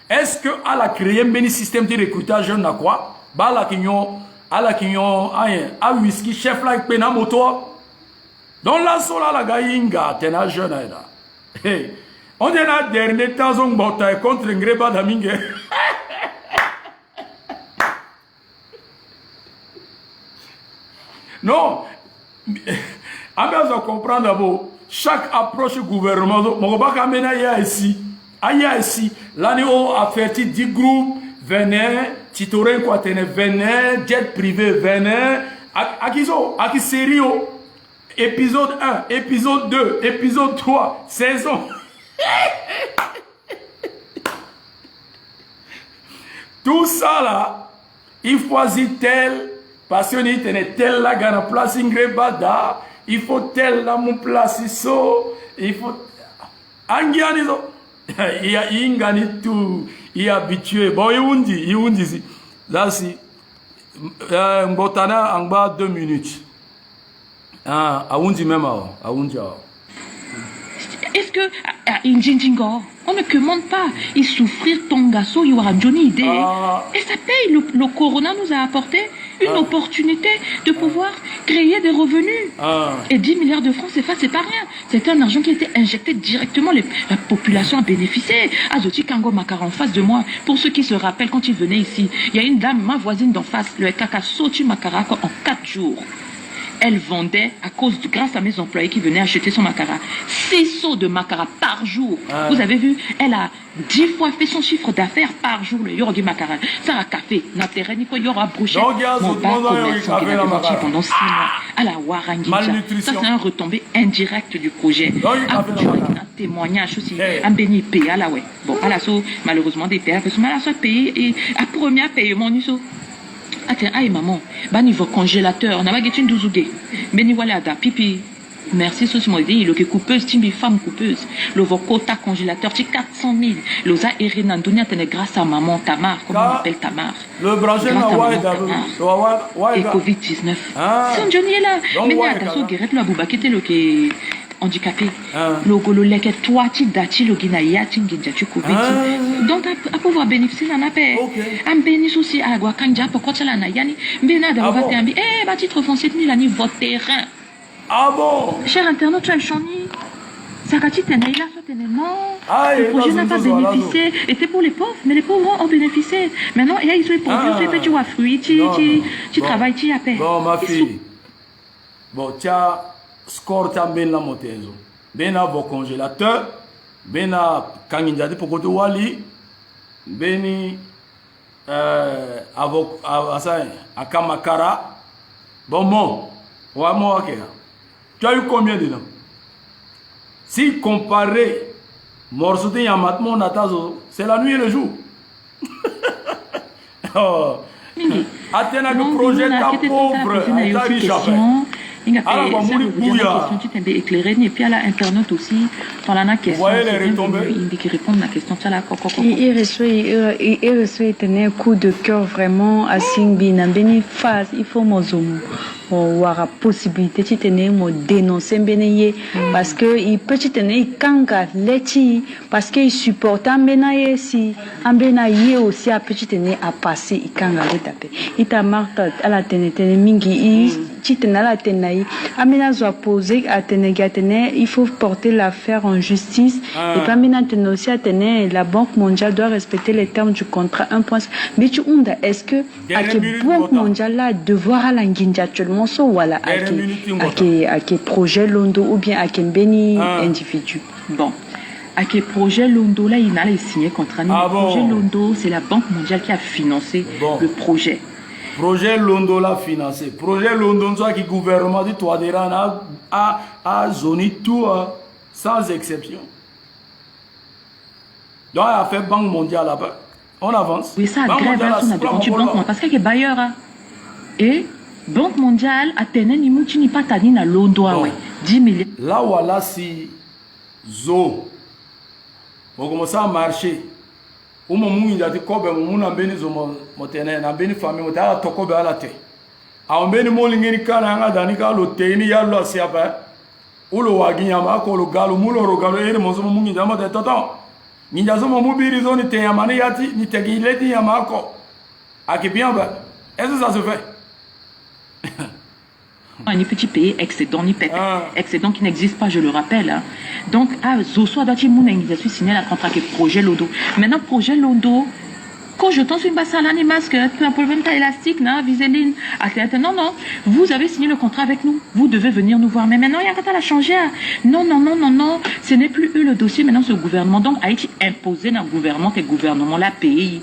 Est-ce que à la créer un système de recrutage jeune na quoi? À la kinyon, à whisky, chef là, qui a dans moto. Donc là, la gaïnga, t'es un jeune là. On est là, dernier temps, on bataille contre Ngreba Damingue. Non. On doit comprendre d'abord, chaque approche du gouvernement, on va pas amener ici. Ici, l'année où a fait 10 groupes, venez, Titorin quoi, venez, jet privé, venez, à qui série, épisode 1, épisode 2, épisode 3, saison. Tout ça là, il faut choisir tel, parce qu'il y a tel là, dans la place Ingrebada, il faut tel là, mon place iso, il faut. Angianizo, il y a ingani tout, il est habitué. Bon, il dit, là, si, Mbotana, en bas, 2 minutes. Ah, Aoundi même, Aoundi. Est-ce que Injinjingo, on ne commande pas. Et souffrir ton garçon, il y aura Johnny idée. Et ça paye. Le corona nous a apporté une opportunité de pouvoir créer des revenus. Et 10 milliards de francs CFA, c'est pas rien. C'est un argent qui a été injecté directement. La population a bénéficié. Azoti Kango Makara en face de moi. Pour ceux qui se rappellent quand ils venaient ici, il y a une dame, ma voisine d'en face, le Kaka Soti Makara, en 4 jours. Elle vendait, grâce à mes employés qui venaient acheter son macara, 6 seaux de macara par jour. Vous avez vu, elle a 10 fois fait son chiffre d'affaires par jour. Le Yorgi Makara. Ça a café, n'intérêt, ni quoi, Yora broché. Mon bas commerçant qui avait vendu pendant 6 mois à la Warangija. Ça, c'est un retombé indirect du projet. Un témoignage aussi. Un béni payé à la ouais. Bon, à la so, malheureusement, des payés, parce que mal à payé et à premier paiement, nous so. Attends, aïe maman, bah niveau congélateur, on a pas une douzougé. Beni voilà da pipi. Merci souci moi dit, il est coupeuse, timbi femme coupeuse. Le quota congélateur, c'est 400 000. L'osa Irina Dunia tenait grâce à maman Tamar, comme on appelle Tamar. Le branché na et Covid-19. Son Johnny est là. Mais il y a Dasso Guéret la Bouba qui était le qui handicapé. Le golo leke toi ti dati le guinaya ti nginja tu Covid. Donc à pouvoir bénéficier d'un appel. Un bénéfice aussi à quoi kanja pour quoi la na yani. Bena da va tembi. Bah titre foncier ni la ni votre terrain. Ah bon? Cher internaute, tu as le chani. Sakati tenait là, soit tenait non. Le projet n'a pas bénéficié. Était pour les pauvres, mais les pauvres ont bénéficié. Maintenant, il y a ils ont produits, tu vois fruits, tu travailles, tu as paix. Bon, ma fille. Bon, tu as score, tu as bien la montée. Ben à vos congélateurs, ben à Kangindadi pour côté Wali, ben à Kamakara. Bon, ouais, moi, ok. Tu as eu combien dedans? Si comparé morceau de Yamatmo Natazo, c'est la nuit et le jour. Athéna le projet ta pauvre, ta riche alors, on m'a dit tu t'es éclairé, et puis à l'internet aussi, dans la question. Vous voyez les retombées? Qui répondent à la question. Il reçoit un coup de cœur vraiment à Singbi, Nambeni phase, il faut mozomo. Ou la possibilité de tenir mon dénoncer bénéye parce que il peut tenir kanga leti parce qu'il supporte un bénaye si un bénaye aussi a petit tenir à passer il kanga le taper il t'a marqué à la tenir mingi il tenir la tenir amena doit poser à tenir il faut porter l'affaire en justice et pas maintenant aussi à tenir la Banque mondiale doit respecter les termes du contrat 1 point mais tu onda est-ce que à la Banque mondiale là devoir à l'anginja actuellement so voilà à quel projet Londo ou bien à quel béni individu. Bon, à quel projet Londo là il n'a signé contrat. Le projet Londo c'est la Banque mondiale qui a financé le projet. Projet Londo l'a financé. Projet Londo soit qui gouvernement du Touadéra a zoné tout sans exception. Donc il a fait Banque mondiale là-bas. On avance. Oui ça grève on a défendu Banque mondiale parce qu'il y a bailleur et Banque mondiale a tenu ni mouti ni pas tani na Londo 10 milliards. Là voilà si zo on commence à marcher. Ou mon mou il a dit quoi ben mon ambeni zo mo tene na beni famille mo ta to ko be ala te. A ambeni mo lingeni kala nga dani ka lo teni ya lo siapa. U lo wagi nyama ko lo galo mu lo ro galo ere mo zo mo ngi dama de toto. Ninja zo mo biri zo ni te yamani yati ni te gi leti yama ko. A qui bien ben. Est-ce que ça se fait? Ni petit pays excédent ni pep excédent qui n'existe pas je le rappelle donc à Zoso Adati Mouna je suis signé la contrat avec projet Londo maintenant projet Londo quand je t'en suis passé à l'année masque un problème élastique na viseline non vous avez signé le contrat avec nous vous devez venir nous voir mais maintenant il y a qu'à la changer non ce n'est plus eux le dossier maintenant c'est le gouvernement donc Haïti imposé dans le gouvernement que le gouvernement l'a payé.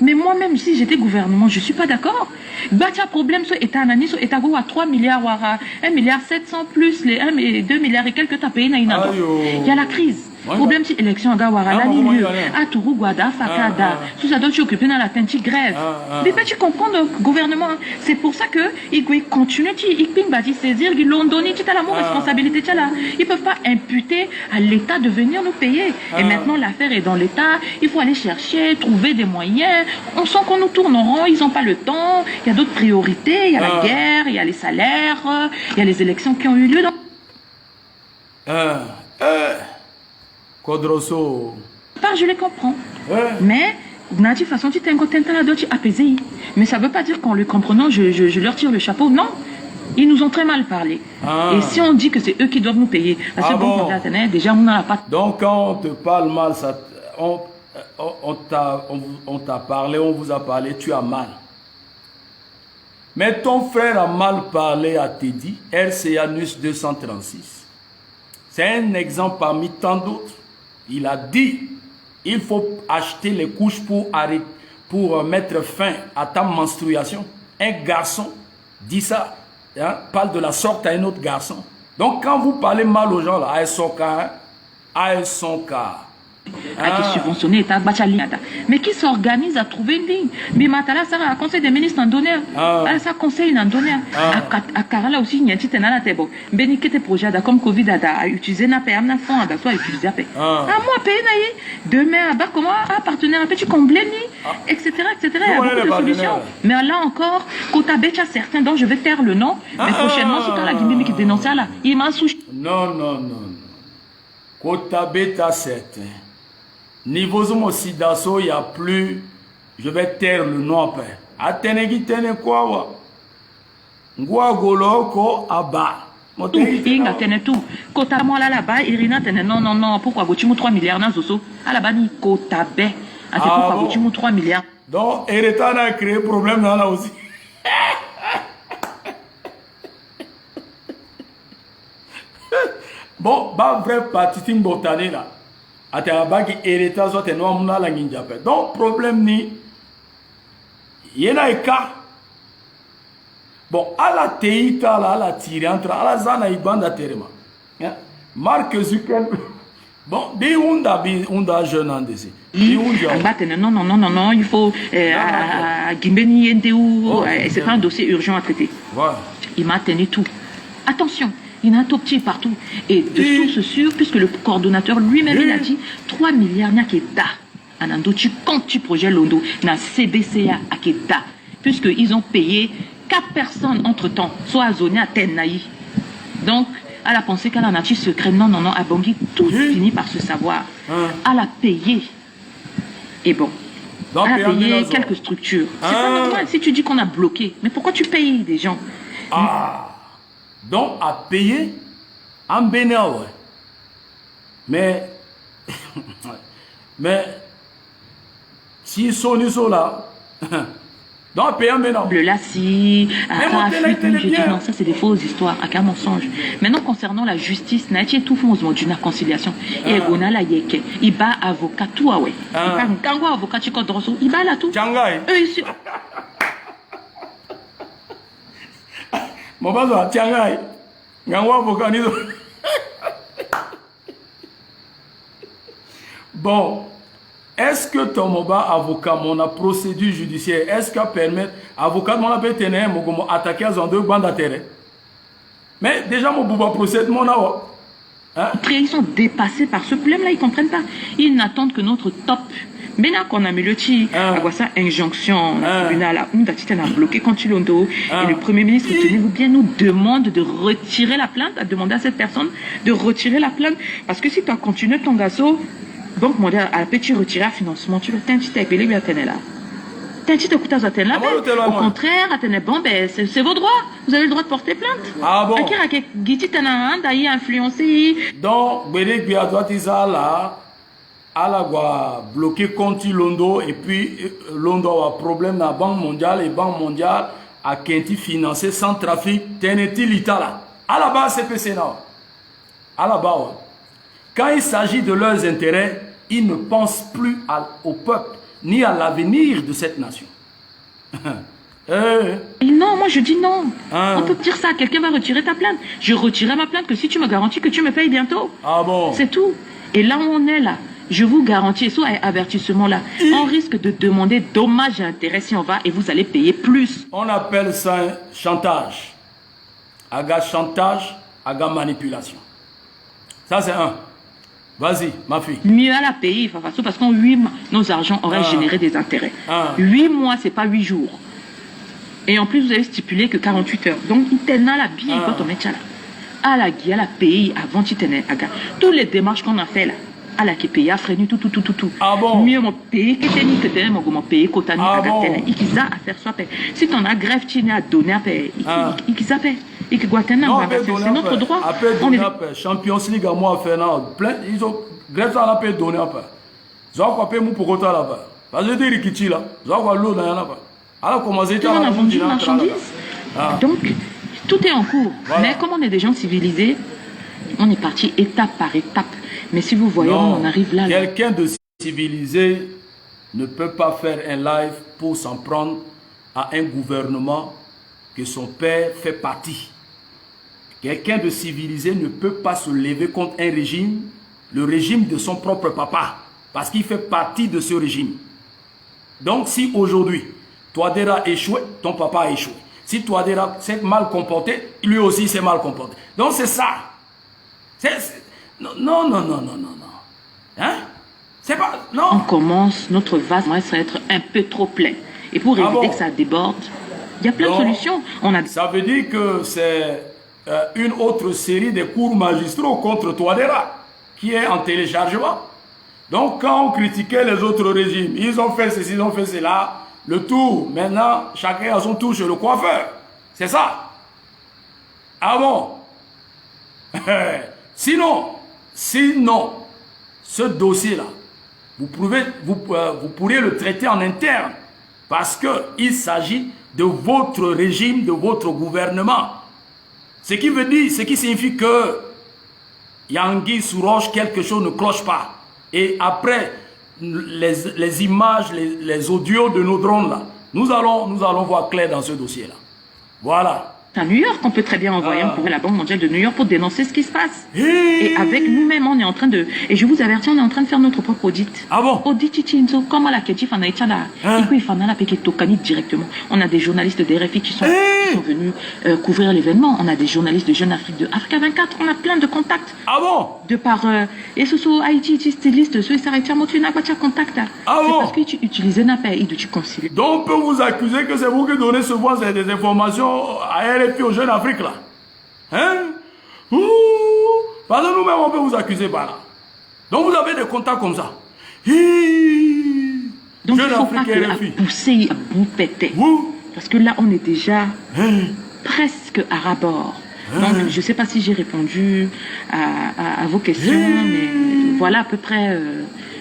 Mais moi-même, si j'étais gouvernement, je ne suis pas d'accord. Batia problème, ce état nani, ce état à 3 milliards, 1 milliard 700 plus les 2 milliards et quelques t'as payé, il y a la crise. Problème si élection à Warala, à Tourou, Guada, Fakada. Tout ça doit s'occuper dans la tente grève. Mais pas tu comprends le gouvernement. C'est pour ça que il continue, il va saisir, ils l'ont donné, tu as la responsabilité, tu as là. Ils peuvent pas imputer à l'État de venir nous payer. Et maintenant, l'affaire est dans l'État. Il faut aller chercher, trouver des moyens. On sent qu'on nous tourne en rond, ils n'ont pas le temps. Il y a d'autres priorités. Il y a la guerre, il y a les salaires, il y a les élections qui ont eu lieu. Kodroso. Je les comprends. Mais, de toute façon, tu t'es un côté apaisé. Mais ça ne veut pas dire qu'en le comprenant, je leur tire le chapeau. Non. Ils nous ont très mal parlé. Et si on dit que c'est eux qui doivent nous payer, parce que bon, déjà, on n'a pas. Donc, quand on te parle mal, ça, on t'a parlé, on vous a parlé, tu as mal. Mais ton frère a mal parlé à Teddy, RCA NUS 236. C'est un exemple parmi tant d'autres. Il a dit, il faut acheter les couches pour mettre fin à ta menstruation. Un garçon dit ça, hein, parle de la sorte à un autre garçon. Donc quand vous parlez mal aux gens, là, à son cas, qui subventionné mais qui s'organise à trouver une ligne. Mais Matala, ça a conseil des ministres en donneur. Ça conseille en donneur. À Karala aussi, il y a un petit énal à Tebo. Béni que tes projets, comme Covid, à utiliser na PM, na fond, à soit utiliser à paix. Moi, payer, demain, à bas, comment, à partenaire, à petit combler, etc., etc. Il y a beaucoup de solutions. Mais là encore, quand tu as certains dont je vais taire le nom, mais prochainement, c'est quand la Guinée qui dénonce là, il m'a souché. Non. Kota beta certain. Niveau aussi d'assaut, il n'y a plus. Je vais taire le nom après. Atenegi tene quoi wa? Ngwa goloko aba. Il a tenu tout. Kota moi là-bas, Irina tene non. Pourquoi vous tu 3 milliards dans Zoso? À la bas ni Kota bé. À pourquoi vous tu 3 milliards? Donc, Ereta a créé problème là aussi. Bon, bah vrai parti botané là. Ataba qui hérita soit no amuna la nginjape. Donc problème ni yena eka. Bon, à la teita là, à la tiré entre à la zana ibanda terema. Mark Zuckerberg. Bon, des unda jeune en dessous. Non, il faut Gimbeni Yendeu, c'est pas un dossier urgent à traiter. Voilà. Il m'a tenu tout. Attention. Il y en a un tout petit partout. Et de source sûre, puisque le coordonnateur lui-même, il a dit 3 milliards n'a qu'État. Anando, tu comptes tu projet Londo, na CBCA à Keda. Puisqu'ils ont payé 4 personnes entre-temps, soit à Zonia, à Tenaï. Donc, à la pensée qu'elle en a secret, non, à Bangui, tout finit par se savoir. À la payer. Et bon, à la payer quelques structures. C'est pas normal si tu dis qu'on a bloqué. Mais pourquoi tu payes des gens? Donc, à payer en Bénin, mais si sont là, donc à payer en Bénin. Le Lassi, je dis non, ça c'est des fausses histoires, à quel mensonge. Maintenant, concernant la justice, Naïti tout fond au d'une conciliation. Et on a la yeke, il bat avocat tout, ouais. Il bat un gangwa avocat, tu comptes il bat là tout. Tchangai. Mon père dit Tchangai. Bon, est-ce que ton moba avocat, mon procédure judiciaire, est-ce qu'elle permet, avocat, mon appel tenait, mon attaquer à deux bandes d'intérêt? Mais déjà, mon bouba procède, mon awa. Ils sont dépassés par ce problème-là, ils ne comprennent pas. Ils n'attendent que notre top. Maintenant qu'on a mis le petit, avoir ça injonction, tribunal, on a bloqué quand il l'ont et le Premier ministre, tenez-vous bien, nous demande de retirer la plainte, à demander à cette personne de retirer la plainte, parce que si tu as continué ton gazo, donc mon à petit retirer un financement, tu le tiens, tu t'es appelé, bien t'es là. T'es un petit écoute à là, au contraire, bon, ben, c'est vos droits, vous avez le droit de porter plainte. Ah bon? Influencé. Donc, Bédek Biadoua là. À la bloqué contre Londo et puis Londo a problème dans la Banque mondiale et Banque mondiale a quinti financé sans trafic teneti l'Itala. À la base CPC non. À la base. Quand il s'agit de leurs intérêts, ils ne pensent plus au peuple ni à l'avenir de cette nation. Non, moi je dis non. On peut dire ça, quelqu'un va retirer ta plainte. Je retirerai ma plainte que si tu me garantis que tu me payes bientôt. Ah bon? C'est tout. Et là où on est là, je vous garantis, sous avertissement là, on risque de demander dommages et intérêts si on va et vous allez payer plus. On appelle ça un chantage. Aga chantage, aga manipulation. Ça c'est un. Vas-y, ma fille. Mieux à la payer, Fafaso, parce qu'en 8 mois, nos argents auraient généré des intérêts. 8 mois, c'est pas 8 jours. Et en plus, vous avez stipulé que 48 heures. Donc, il tenait la bille, il faut mettre là. À la guille, à la paye, avant il tenait à toutes les démarches qu'on a fait là. À la qui paye, à freiner, tout. Ah bon? Mieux mon pays, que t'es mon pays, côté à gater. Il qu'ils a à faire soit paye. Si t'en as grève, tu n'as à donner à payer. Il qu'ils a paye. Et que Guatemala, c'est notre droit. On est Champions League à moi, Fernand. Ils ont grève ça, on a payé donner à payer. Ils ont payé pour côté là-bas. Parce que des rikichi là, ils ont l'eau dans là-bas. Alors, comment c'est on a vendu marchandises. Donc, tout est en cours. Voilà. Mais comme on est des gens civilisés, on est parti étape par étape. Mais si vous voyez, on arrive là. Quelqu'un de civilisé ne peut pas faire un live pour s'en prendre à un gouvernement que son père fait partie. Quelqu'un de civilisé ne peut pas se lever contre un régime, le régime de son propre papa, parce qu'il fait partie de ce régime. Donc, si aujourd'hui, Touadéra a échoué, ton papa a échoué. Si Touadéra s'est mal comporté, lui aussi s'est mal comporté. Donc c'est ça. Non. Hein? C'est pas... Non. On commence, notre vase va être un peu trop plein. Et pour éviter que ça déborde, il y a plein de solutions. Ça veut dire que c'est une autre série de cours magistraux contre Touadéra qui est en téléchargement. Donc quand on critiquait les autres régimes, ils ont fait ceci, ils ont fait cela. Le tout, maintenant, chacun a son tour chez le coiffeur. C'est ça. Ah bon? Sinon, ce dossier-là, vous pourriez le traiter en interne. Parce qu'il s'agit de votre régime, de votre gouvernement. Ce qui signifie que Yangui sous roche, quelque chose ne cloche pas. Et après les images, les audios de nos drones là, nous allons voir clair dans ce dossier là. Voilà. À New York, on peut très bien envoyer un courrier à la Banque mondiale de New York pour dénoncer ce qui se passe. Et avec nous-mêmes, on est en train de... Et je vous avertis, on est en train de faire notre propre audit. Ah bon? Audit Chichinzo, comme à la Kedjif en Haïti, directement. On a des journalistes des RFI qui sont venus couvrir l'événement. On a des journalistes de Jeune Afrique, de Africa 24. On a plein de contacts. Ah bon? De par... et ce sont Haïti, styliste, ceux qui s'arrêtent à montrer n'a pas de contact. Ah bon? Parce que tu utilises un appel et tu concilies. Donc on peut vous accuser que c'est vous qui donnez souvent des informations à RFI aux Jeunes Afrique là. Hein? Parce que nous-mêmes on peut vous accuser par là. Donc vous avez des contacts comme ça. Donc il ne faut pas pousser à bout péter. Parce que là on est déjà presque à rabord. Donc je ne sais pas si j'ai répondu à vos questions, mais voilà à peu près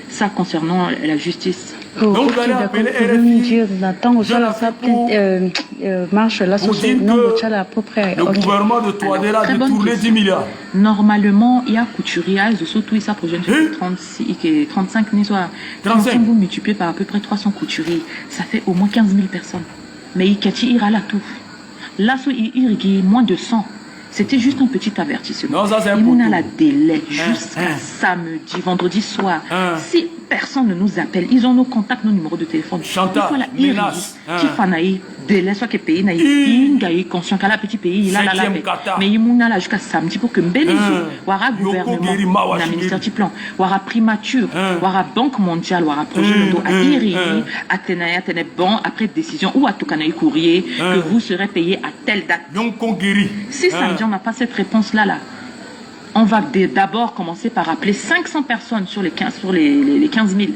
ça concernant la justice. Donc vous allez appeler RFI, marche là sur le gouvernement de Touadéra de tourner 10 milliards. Normalement, il y a couturier, surtout ça projet 35 vous multipliez par à peu près 300 couturiers, ça fait au moins 15 000 personnes. Mais il ira là tout. Là, il y a moins de 100. C'était juste un petit avertissement. Non, ça c'est un on a la délai jusqu'à samedi, vendredi soir. Si personne ne nous appelle, ils ont nos contacts, nos numéros de téléphone. Chantal, menace. Qui fanaï, délai, soit que pays naïf, il conscient qu'à la petit pays, il a la mais il m'a là jusqu'à samedi pour que Mbélizo, Wara gouvernement, la ministère du plan, Wara primature, Wara banque mondiale, Wara projet Londo, à Iri, à Tenaïa, bon, après décision, ou à Toukanaï courrier, que vous serez payé à telle date. Si samedi on n'a pas cette réponse-là, on va d'abord commencer par appeler 500 personnes sur les 15 000.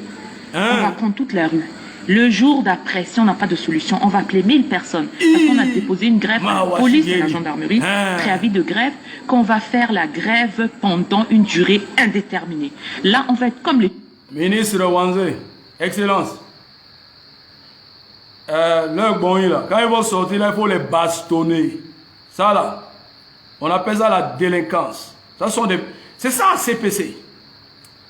On va prendre toute la rue. Le jour d'après, si on n'a pas de solution, on va appeler 1000 personnes. Parce qu'on a déposé une grève à la police et à la gendarmerie, préavis de grève, qu'on va faire la grève pendant une durée indéterminée. Là, on va être comme les... Ministre Wanzé, Excellence, leur bon, là, quand ils vont sortir, là, il faut les bastonner. Ça, là, on appelle ça la délinquance. C'est ça la CPC.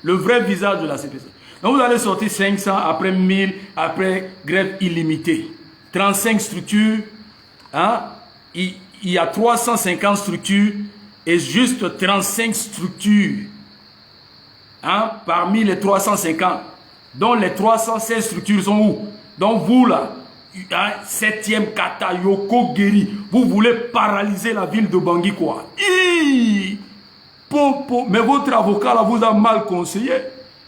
Le vrai visage de la CPC. Donc vous allez sortir 500, après 1000, après grève illimitée. 35 structures. Hein? Il y a 350 structures et juste 35 structures. hein, parmi les 350, dont les 316 structures sont où? Donc vous là, 7e kata, Yoko Guéri, vous voulez paralyser la ville de Bangui quoi? Mais votre avocat là vous a mal conseillé.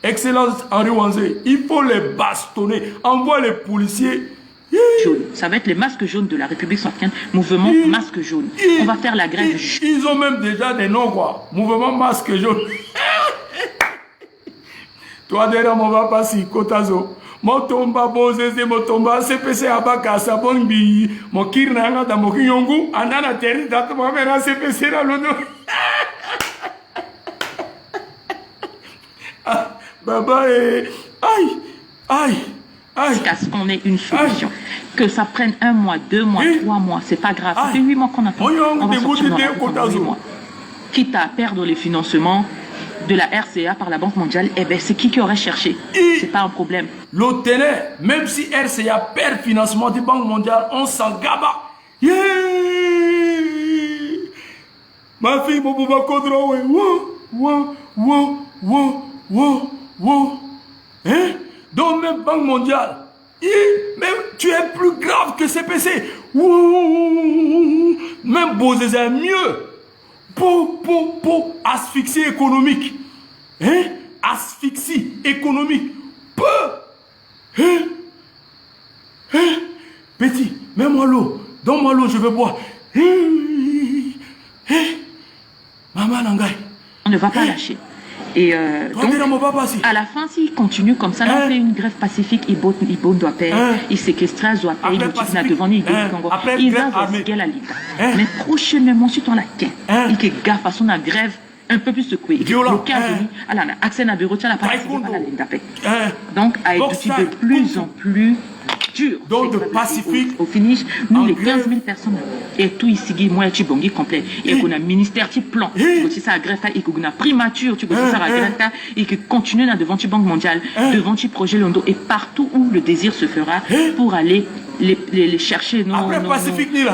Excellence Henri Wanzé, il faut les bastonner, envoie les policiers. Jaune. Ça va être les masques jaunes de la République centrafricaine, mouvement masque jaune. On va faire la grève. Ils ont même déjà des noms quoi, mouvement masque jaune. Toi derrière mon va passer, Kotazo. Mon tomba bozeze, mon tomba CPC abaka sabonbi, mon kirnanga da mon kinyongu, anana terri date mon vera CPC dans le dos. Baba, aïe, aïe, aïe. Qu'à ce qu'on ait une solution. Que ça prenne 1 mois, 2 mois, 3 mois, c'est pas grave. Ça fait 8 mois qu'on attend. On va sortir dans la 8 mois. Quitte à perdre les financements de la RCA par la Banque mondiale, eh ben c'est qui aurait cherché? C'est pas un problème. L'obtenir, même si RCA perd financement de la Banque mondiale, on s'en gaba. Yeah! Ma fille, mon boba kodro, wow. Hein? Donc même Banque mondiale, même tu es plus grave que CPC. Wow. Même Bozé c'est mieux. Pour asphyxie économique. Hein? Asphyxie économique. Hein? Petit, mets-moi l'eau. Donne-moi l'eau, je veux boire. Maman Nangai. On ne va pas lâcher. Et donc, à la fin, s'il continue comme ça, là, on fait une grève pacifique, il doit perdre, il séquestre, il doit payer, il a devant, il va la ligue. Mais prochainement, si on la tient, il fait gaffe à son grève un peu plus secouée. Le cas de accès à bureau, tu as la participé à la ligue d'appel. Donc, à être de plus en plus dur. Donc, de pacifique. Au finish, nous, les 15 000 personnes, et tout ici, moi, tu bongi complet. Et qu'on a ministère, tu plan. Tu sais, ça a greffe, et qu'on a primature, tu sais, ça a greffe, et que continue devant tu Banque mondiale, devant tu projet Londo, et partout où le désir se fera pour aller les chercher,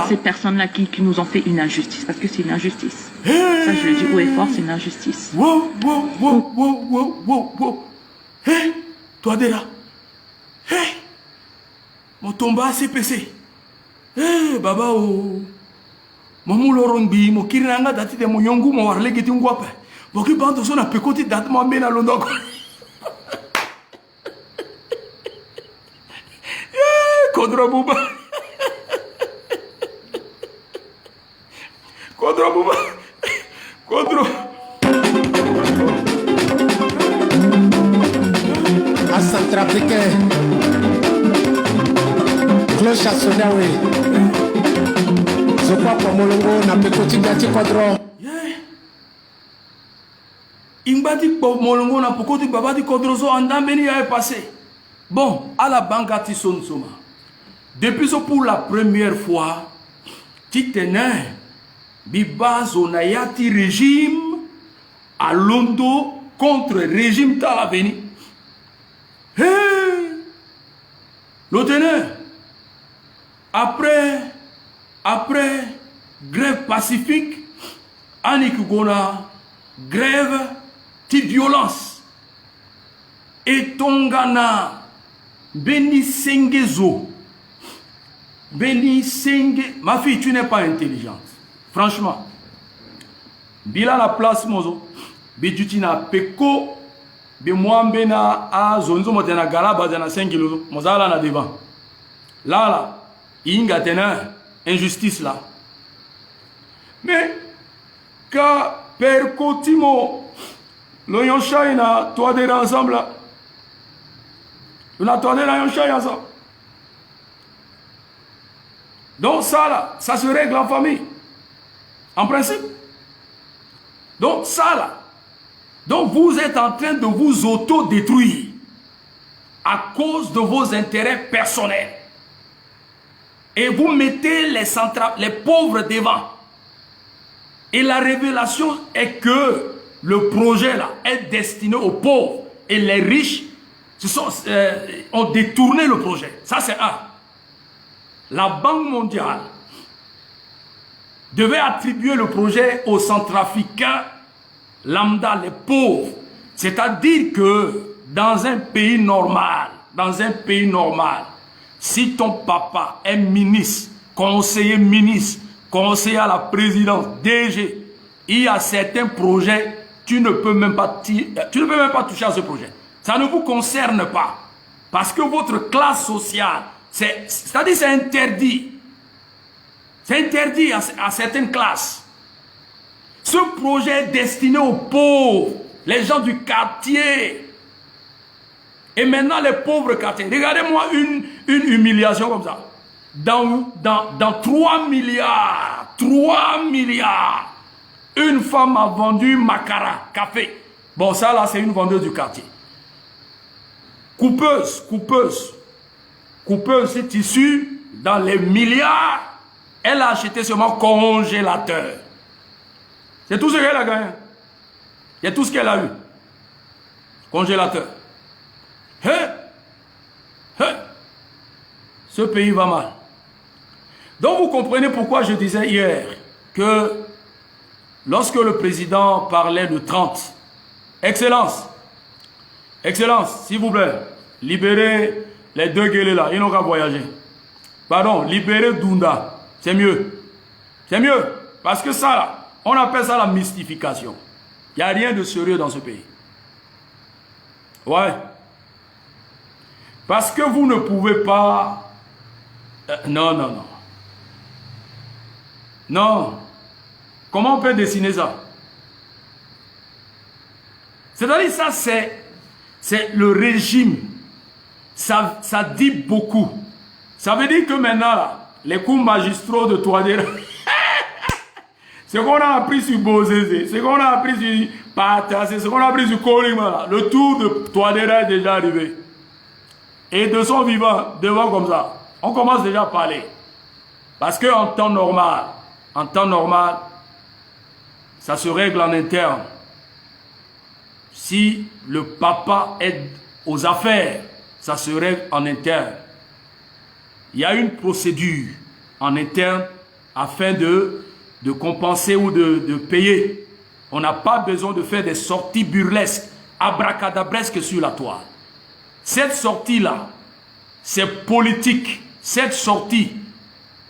ces personnes-là qui nous ont fait une injustice. Parce que c'est une injustice. Ça, je le dis haut et fort, c'est une injustice. Wow. Toi, déjà. Mon tomba CPC. Baba o. Mon lorongbi, mon kiranga dati de mon yongu, mon warle geti ngwape. Boki bando sona pekoti dati mo mena londoko. Kodro buba. À Centrafricain. Cloche à Sodawe. Je crois que Molongo n'a pas continué à Kodro. Imbati Molongo n'a pas continué à Kodro, so andambeni a passé. Bon, à la Bangati Sonsoma. Depuis ce pour la première fois, Titenin, Biba Zonayati régime à Londo contre régime Talaveni. Le teneur. Après grève pacifique, Anikugona, grève de violence. Et Tongana, Beni Sengezo. Beni Senge. Ma fille, tu n'es pas intelligente. Franchement. Bila la place, mozo. Bijutina Peko. Bimwambena a zonzo motena galaba dana 5 kilos. Mozala na devant. Là. Inga tena injustice là. Mais quand percotimo l'oyon china toi des ensemble là. On a tourné l'oyon china ensemble. Donc ça là, ça se règle en famille. En principe. Donc ça là. Donc vous êtes en train de vous auto-détruire à cause de vos intérêts personnels. Et vous mettez les pauvres devant. Et la révélation est que le projet là est destiné aux pauvres. Et les riches ont détourné le projet. Ça c'est un. La Banque mondiale devait attribuer le projet aux Centrafricains lambda, les pauvres. C'est-à-dire que dans un pays normal, si ton papa est ministre, conseiller à la présidence, DG, il y a certains projets, tu ne peux même pas toucher à ce projet. Ça ne vous concerne pas. Parce que votre classe sociale, c'est-à-dire c'est interdit. C'est interdit à certaines classes. Ce projet est destiné aux pauvres, les gens du quartier. Et maintenant, les pauvres quartiers. Regardez-moi une humiliation comme ça. Dans 3 milliards, une femme a vendu Makara, café. Bon, ça là, c'est une vendeuse du quartier. Coupeuse, c'est tissu dans les milliards. Elle a acheté seulement congélateur. C'est tout ce qu'elle a gagné. C'est tout ce qu'elle a eu. Congélateur. Ce pays va mal. Donc vous comprenez pourquoi je disais hier que lorsque le président parlait de 30, Excellence, s'il vous plaît, libérez les 2 guélés là, ils n'ont qu'à voyager. Pardon, libérez Dunda, c'est mieux. C'est mieux, parce que ça là, on appelle ça la mystification. Il n'y a rien de sérieux dans ce pays. Ouais. Parce que vous ne pouvez pas... Non. Comment on peut dessiner ça? C'est-à-dire ça, c'est le régime. Ça dit beaucoup. Ça veut dire que maintenant, là, les cours magistraux de Touadéra, ce qu'on a appris sur Bozézé, ce qu'on a appris sur Pata, ce qu'on a appris sur Kolima, le tour de Touadéra est déjà arrivé. Et de son vivant, devant comme ça, on commence déjà à parler. Parce qu'en temps normal, ça se règle en interne. Si le papa aide aux affaires, ça se règle en interne. Il y a une procédure en interne afin de compenser ou de payer. On n'a pas besoin de faire des sorties burlesques, abracadabresques sur la toile. Cette sortie-là, c'est politique. Cette sortie,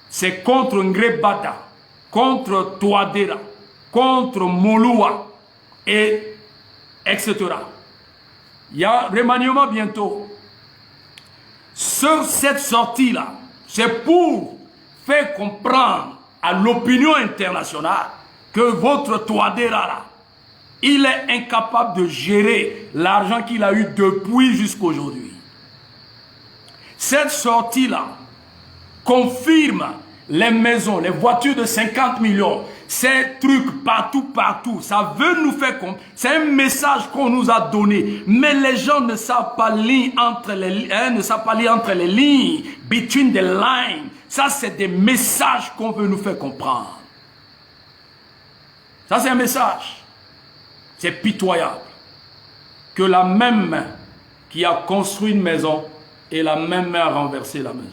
c'est contre Ngrebada, contre Touadéra, contre Moloua, etc. Il y a remaniement bientôt. Cette sortie-là, c'est pour faire comprendre à l'opinion internationale que votre Touadéra là, il est incapable de gérer l'argent qu'il a eu depuis jusqu'à aujourd'hui. Cette sortie-là confirme les maisons, les voitures de 50 millions, ces trucs partout. Ça veut nous faire comprendre. C'est un message qu'on nous a donné. Mais les gens ne savent pas lire entre les lignes. Between the lines. Ça, c'est des messages qu'on veut nous faire comprendre. Ça, c'est un message. C'est pitoyable. Que la même main qui a construit une maison et la même main a renversé la maison.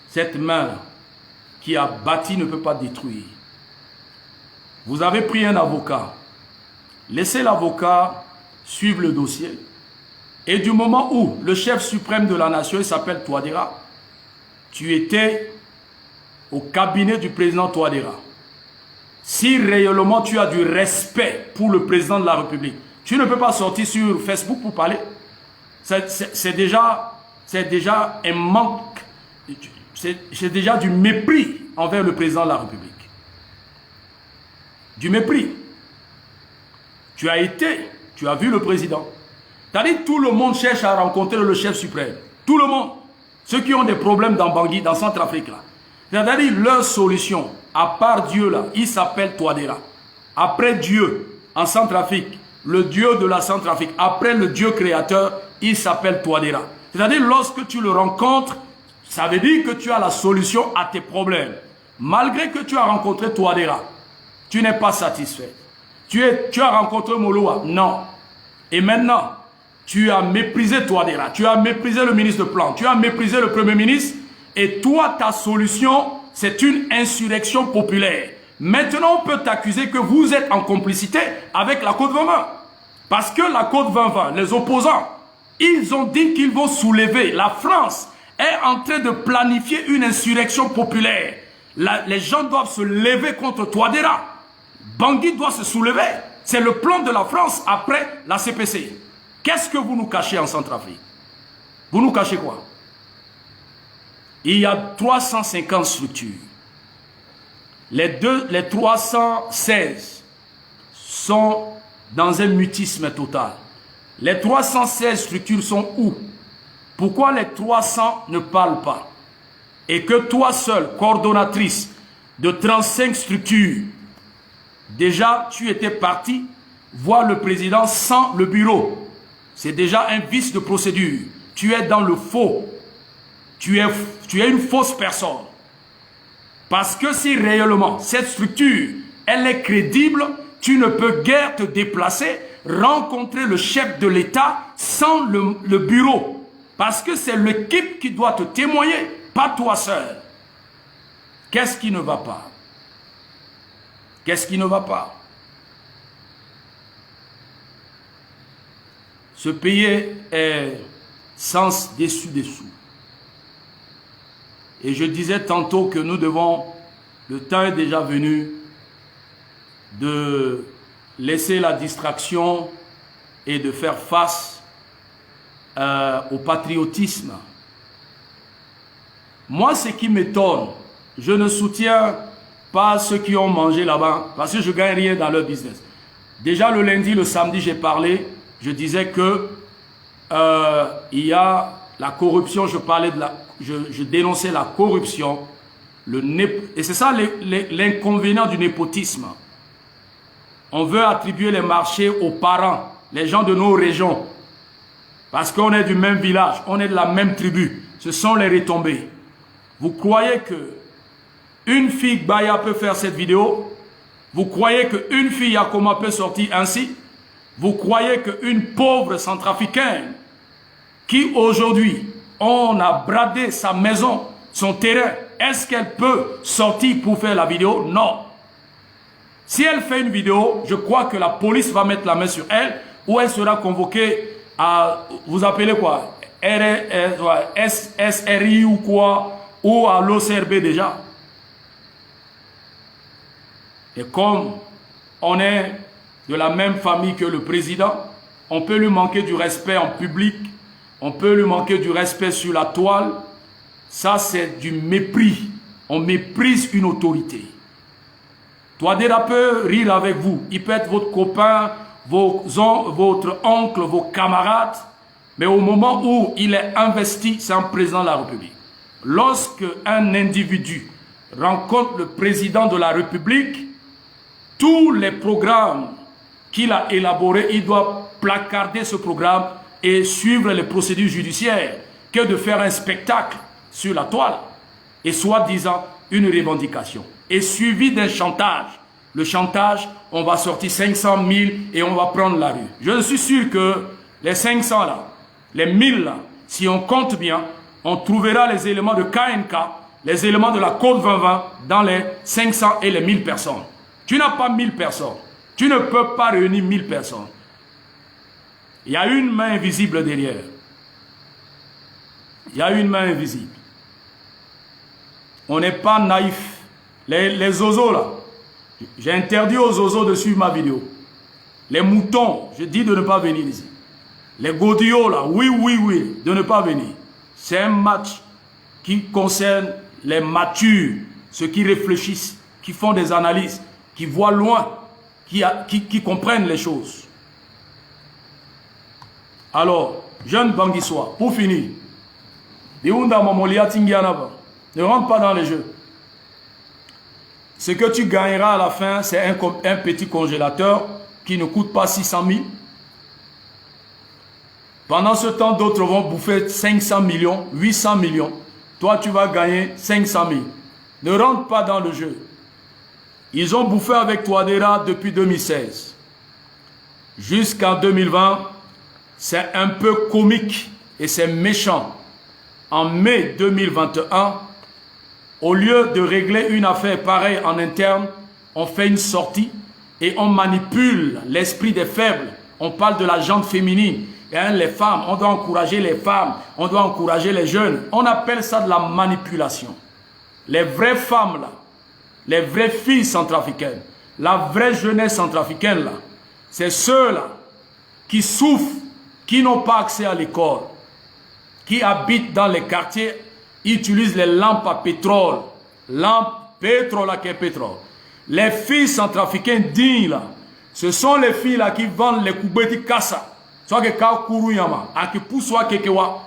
Cette main qui a bâti ne peut pas détruire. Vous avez pris un avocat. Laissez l'avocat suivre le dossier. Et du moment où le chef suprême de la nation, il s'appelle Touadéra, tu étais au cabinet du président Touadéra. Si réellement tu as du respect pour le président de la République, tu ne peux pas sortir sur Facebook pour parler. C'est déjà un manque, c'est déjà du mépris envers le président de la République. Du mépris. Tu as vu le président. C'est-à-dire tout le monde cherche à rencontrer le chef suprême. Tout le monde. Ceux qui ont des problèmes dans Bangui, dans Centrafrique là. C'est-à-dire leur solution, à part Dieu là, il s'appelle Touadéra. Après Dieu, en Centrafrique, le Dieu de la Centrafrique, après le Dieu créateur, il s'appelle Touadéra. C'est-à-dire lorsque tu le rencontres, ça veut dire que tu as la solution à tes problèmes. Malgré que tu as rencontré Touadéra, tu n'es pas satisfait. Tu as rencontré Moloua, non. Et maintenant, tu as méprisé Touadéra, tu as méprisé le ministre de Plan, tu as méprisé le Premier ministre, et toi, ta solution, c'est une insurrection populaire. Maintenant, on peut t'accuser que vous êtes en complicité avec la Côte 2020. Parce que la Côte 2020, les opposants, ils ont dit qu'ils vont soulever. La France est en train de planifier une insurrection populaire. Les gens doivent se lever contre Touadéra. Bangui doit se soulever. C'est le plan de la France après la CPC. Qu'est-ce que vous nous cachez en Centrafrique? Vous nous cachez quoi? Il y a 350 structures. Les 316 sont dans un mutisme total. Les 316 structures sont où? Pourquoi les 300 ne parlent pas? Et que toi seule, coordonnatrice de 35 structures, déjà tu étais parti voir le président sans le bureau. C'est déjà un vice de procédure. Tu es dans le faux. Tu es une fausse personne. Parce que si réellement cette structure, elle est crédible, tu ne peux guère te déplacer, rencontrer le chef de l'État sans le bureau. Parce que c'est l'équipe qui doit te témoigner, pas toi seul. Qu'est-ce qui ne va pas? Qu'est-ce qui ne va pas? Ce pays est sans dessus-dessous. Et je disais tantôt que nous devons, le temps est déjà venu, de laisser la distraction et de faire face au patriotisme. Moi, ce qui m'étonne, je ne soutiens pas ceux qui ont mangé là-bas, parce que je ne gagne rien dans leur business. Déjà le lundi, le samedi, j'ai parlé, je disais que il y a la corruption, je dénonçais la corruption, et c'est ça l'inconvénient du népotisme. On veut attribuer les marchés aux parents, les gens de nos régions, parce qu'on est du même village, on est de la même tribu. Ce sont les retombées. Vous croyez que une fille Baya peut faire cette vidéo? Vous croyez qu'une fille Yakoma peut sortir ainsi? Vous croyez qu'une pauvre centrafricaine qui aujourd'hui, on a bradé sa maison, son terrain, est-ce qu'elle peut sortir pour faire la vidéo? Non. Si elle fait une vidéo, je crois que la police va mettre la main sur elle, ou elle sera convoquée à, vous appelez quoi? SRI ou quoi? Ou à l'OCRB déjà. Et comme on est de la même famille que le président, on peut lui manquer du respect en public, on peut lui manquer du respect sur la toile. Ça, c'est du mépris. On méprise une autorité. Touadéra peut rire avec vous. Il peut être votre copain, votre oncle, vos camarades. Mais au moment où il est investi, c'est un président de la République. Lorsque un individu rencontre le président de la République, tous les programmes qu'il a élaborés, il doit placarder ce programme et suivre les procédures judiciaires que de faire un spectacle sur la toile et soi-disant une revendication. Et suivi d'un chantage. Le chantage, on va sortir 500 000 et on va prendre la rue. Je suis sûr que les 500 là, les 1000 là, si on compte bien, on trouvera les éléments de KNK, les éléments de la Côte 2020 dans les 500 et les 1000 personnes. Tu n'as pas 1000 personnes. Tu ne peux pas réunir 1000 personnes. Il y a une main invisible derrière. Il y a une main invisible. On n'est pas naïf. Les zozos là, j'ai interdit aux zozos de suivre ma vidéo. Les moutons, je dis de ne pas venir ici. Les godillots là, oui, de ne pas venir. C'est un match qui concerne les matures, ceux qui réfléchissent, qui font des analyses, qui voient loin, qui comprennent les choses. Alors, jeune Banguissois, pour finir, ne rentre pas dans les jeux. Ce que tu gagneras à la fin, c'est un petit congélateur qui ne coûte pas 600 000. Pendant ce temps, d'autres vont bouffer 500 millions, 800 millions. Toi, tu vas gagner 500 000. Ne rentre pas dans le jeu. Ils ont bouffé avec Touadéra depuis 2016. Jusqu'en 2020, c'est un peu comique et c'est méchant. En mai 2021, au lieu de régler une affaire pareille en interne, on fait une sortie et on manipule l'esprit des faibles. On parle de la gente féminine. Et hein, les femmes, on doit encourager les femmes, on doit encourager les jeunes. On appelle ça de la manipulation. Les vraies femmes là, les vraies filles centrafricaines, la vraie jeunesse centrafricaine là, c'est ceux-là qui souffrent, qui n'ont pas accès à l'école, qui habitent dans les quartiers, utilisent les lampes à pétrole. Lampes, pétrole à quel pétrole. Les filles centrafricaines dignes là, ce sont les filles là qui vendent les koubeti kassa. Soit que Kaoukuru Yama, à que Poussoi Kekewa.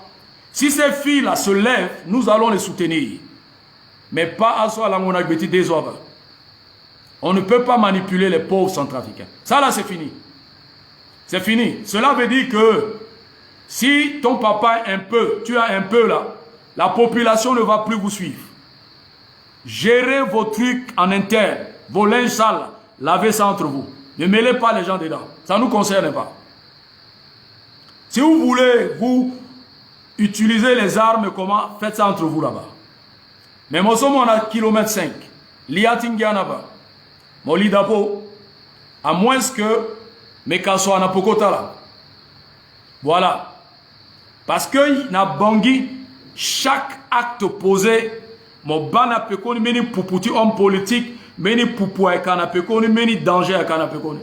Si ces filles là se lèvent, nous allons les soutenir. Mais pas à soi la monabeti des hommes. On ne peut pas manipuler les pauvres centrafricains. Ça là c'est fini. C'est fini. Cela veut dire que si ton papa est un peu, tu as un peu là, la population ne va plus vous suivre. Gérez vos trucs en interne, vos linges sales, lavez ça entre vous. Ne mêlez pas les gens dedans. Ça ne nous concerne pas. Si vous voulez, vous utilisez les armes, comment? Faites ça entre vous là-bas. Mais moi, on a kilomètre 5. Liatingianaba. Molidapo. À moins que mes casso en apokota là. Voilà. Parce que na bangui, chaque acte posé, mon bana pekoni meni puputi homme politique, meni pupu à kanapekoni, meni danger à kanapekoni.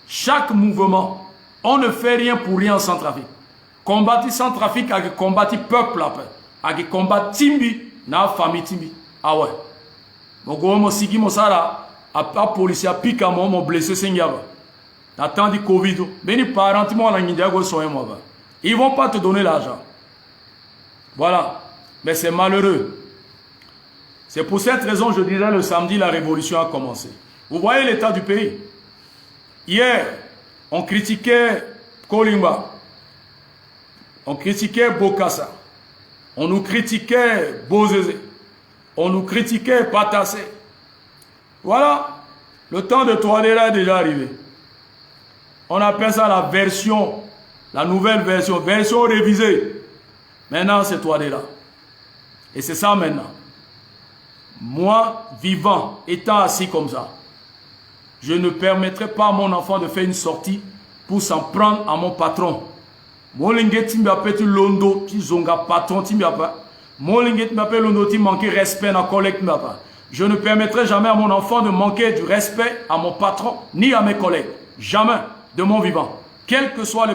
Chaque mouvement, on ne fait rien pour rien en Centrafrique. Combattre Centrafrique avec combattre peuple avec combattre Timbi, na famille Timbi. Ah ouais. Mon gros mo sigi mo sara, a policier a piqué mon blessé Sengiaba. Attends du Covid. Meni parents mo na Nindiago soin moi. Ils vont pas te donner l'argent. Voilà. Mais c'est malheureux. C'est pour cette raison, je disais le samedi, la révolution a commencé. Vous voyez l'état du pays. Hier, on critiquait Kolimba. On critiquait Bokassa. On nous critiquait Bozeze. On nous critiquait Patassé. Voilà. Le temps de Touadéra est déjà arrivé. On appelle ça la version, la nouvelle version révisée. Maintenant, c'est Touadéra. Et c'est ça maintenant. Moi, vivant, étant assis comme ça, je ne permettrai pas à mon enfant de faire une sortie pour s'en prendre à mon patron. Molingue timbiape tu londo, tu zonga patron timbiapa. Molingue timbiape londo, tu manques respect à collègue timbiapa. Je ne permettrai jamais à mon enfant de manquer du respect à mon patron, ni à mes collègues. Jamais de mon vivant. Quels qu'en soient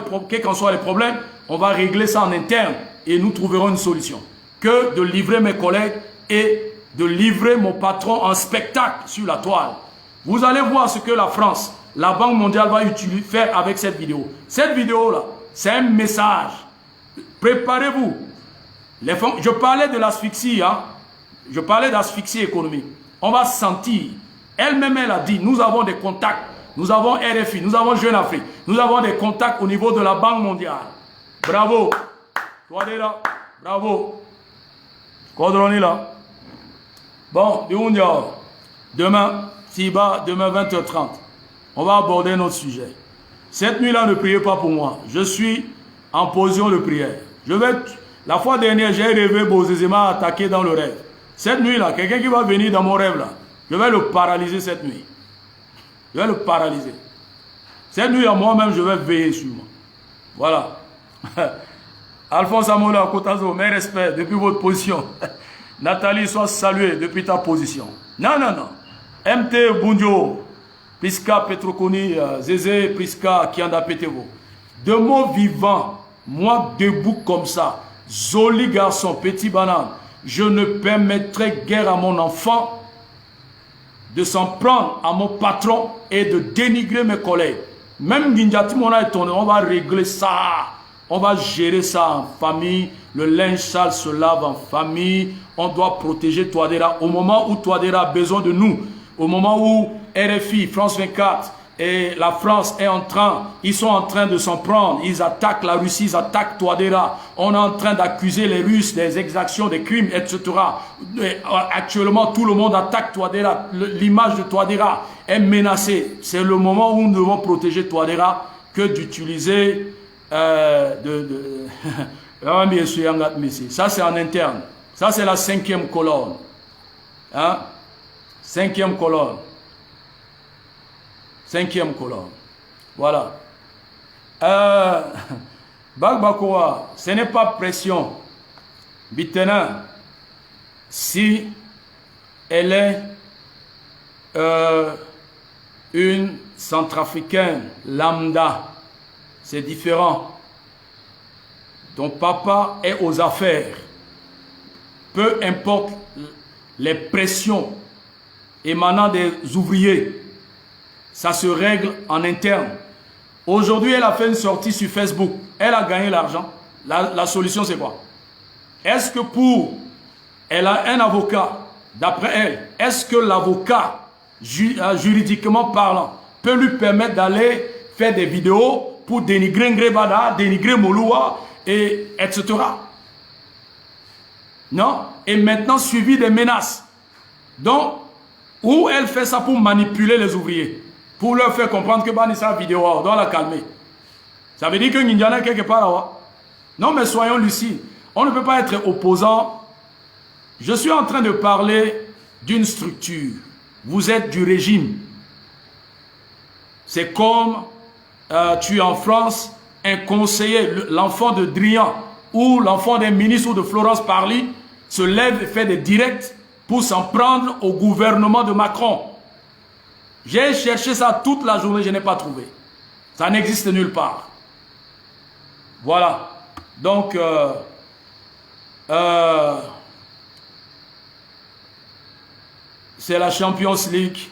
les problèmes, on va régler ça en interne et nous trouverons une solution. Que de livrer mes collègues et de livrer mon patron en spectacle sur la toile. Vous allez voir ce que la France, la Banque mondiale va faire avec cette vidéo. Cette vidéo-là, c'est un message. Préparez-vous. Je parlais de l'asphyxie, hein? Je parlais d'asphyxie économique. On va sentir. Elle-même, elle a dit, nous avons des contacts. Nous avons RFI, nous avons Jeune Afrique. Nous avons des contacts au niveau de la Banque mondiale. Bravo. Toi, là. Bravo. Cordoni là. Bon, demain, demain 20h30, on va aborder notre sujet. Cette nuit-là, ne priez pas pour moi. Je suis en position de prière. La fois dernière, j'ai rêvé Bozézema attaqué dans le rêve. Cette nuit-là, quelqu'un qui va venir dans mon rêve là, je vais le paralyser cette nuit. Je vais le paralyser. Cette nuit-là, moi-même, je vais veiller sur moi. Voilà. Alphonse Amola Kotazo, mes respects depuis votre position. Nathalie, sois saluée depuis ta position. Non, non, non. MT Bundio, Priska Petrokoni, Zézé, Priska Kianda Petevo. De mon vivant, moi debout comme ça, joli garçon, petit banane, je ne permettrai guère à mon enfant de s'en prendre à mon patron et de dénigrer mes collègues. Même Ginjati Mona est tourné, on va régler ça. On va gérer ça en famille. Le linge sale se lave en famille. On doit protéger Touadéra. Au moment où Touadéra a besoin de nous, au moment où RFI, France 24 et la France ils sont en train de s'en prendre. Ils attaquent la Russie, ils attaquent Touadéra. On est en train d'accuser les Russes des exactions, des crimes, etc. Actuellement, tout le monde attaque Touadéra. L'image de Touadéra est menacée. C'est le moment où nous devons protéger Touadéra que d'utiliser ça c'est en interne. Ça c'est la 5e colonne. Hein? 5e colonne. 5e colonne. Voilà. Bagbakoa, ce n'est pas pression. Bitena, si elle est une centrafricaine lambda, c'est différent. Ton papa est aux affaires. Peu importe les pressions émanant des ouvriers, ça se règle en interne. Aujourd'hui, elle a fait une sortie sur Facebook. Elle a gagné l'argent. La solution, c'est quoi? Est-ce que elle a un avocat, d'après elle, est-ce que l'avocat, juridiquement parlant, peut lui permettre d'aller faire des vidéos pour dénigrer Ngrebada, dénigrer Moloua, et etc. Non? Et maintenant, suivi des menaces. Donc, où elle fait ça pour manipuler les ouvriers, pour leur faire comprendre que Banissa vidéo, on doit la calmer. Ça veut dire que Nindiana quelque part là. Non, mais soyons lucides. On ne peut pas être opposant. Je suis en train de parler d'une structure. Vous êtes du régime. C'est comme tu es en France, un conseiller, l'enfant de Drian ou l'enfant d'un ministre ou de Florence Parly se lève et fait des directs pour s'en prendre au gouvernement de Macron. J'ai cherché ça toute la journée, je n'ai pas trouvé. Ça n'existe nulle part. Voilà. Donc, c'est la Champions League.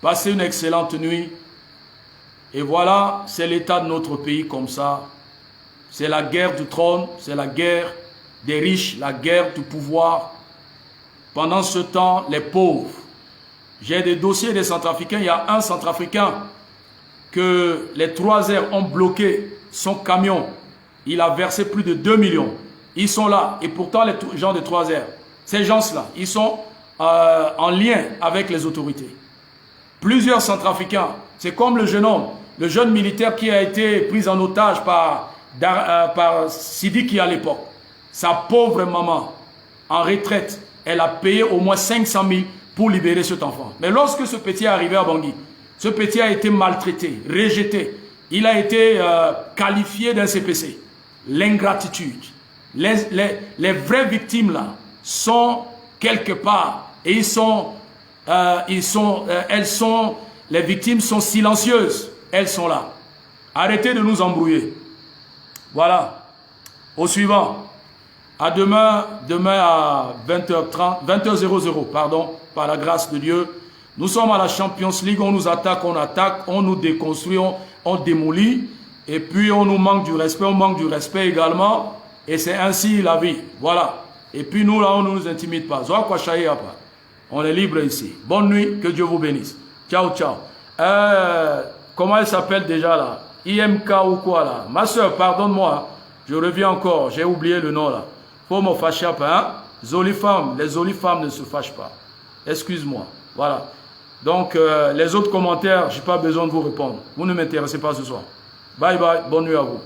Passez une excellente nuit. Et voilà, c'est l'état de notre pays comme ça. C'est la guerre du trône, c'est la guerre des riches, la guerre du pouvoir. Pendant ce temps, les pauvres. J'ai des dossiers des Centrafricains. Il y a un Centrafricain que les 3R ont bloqué son camion. Il a versé plus de 2 millions. Ils sont là. Et pourtant, les gens de 3R, ces gens-là, ils sont en lien avec les autorités. Plusieurs Centrafricains. C'est comme le jeune homme, le jeune militaire qui a été pris en otage par Sidiki à l'époque. Sa pauvre maman, en retraite, elle a payé au moins 500 000 pour libérer cet enfant. Mais lorsque ce petit est arrivé à Bangui, ce petit a été maltraité, rejeté. Il a été qualifié d'un CPC. L'ingratitude. Les vraies victimes là sont quelque part et les victimes sont silencieuses. Elles sont là. Arrêtez de nous embrouiller. Voilà. Au suivant. À demain à 20h30, 20h00, pardon, par la grâce de Dieu. Nous sommes à la Champions League, on nous attaque, on nous déconstruit, on démolit. Et puis on nous manque du respect, on manque du respect également. Et c'est ainsi la vie. Voilà. Et puis nous là, on ne nous intimide pas. On est libre ici. Bonne nuit, que Dieu vous bénisse. Ciao, ciao. Comment elle s'appelle déjà là? IMK ou quoi là? Ma soeur, pardonne-moi. Je reviens encore, j'ai oublié le nom là. Faut me fâcher pas, hein? Jolie femme, les jolies femmes ne se fâchent pas. Excuse-moi. Voilà. Donc, les autres commentaires, je n'ai pas besoin de vous répondre. Vous ne m'intéressez pas ce soir. Bye bye, bonne nuit à vous.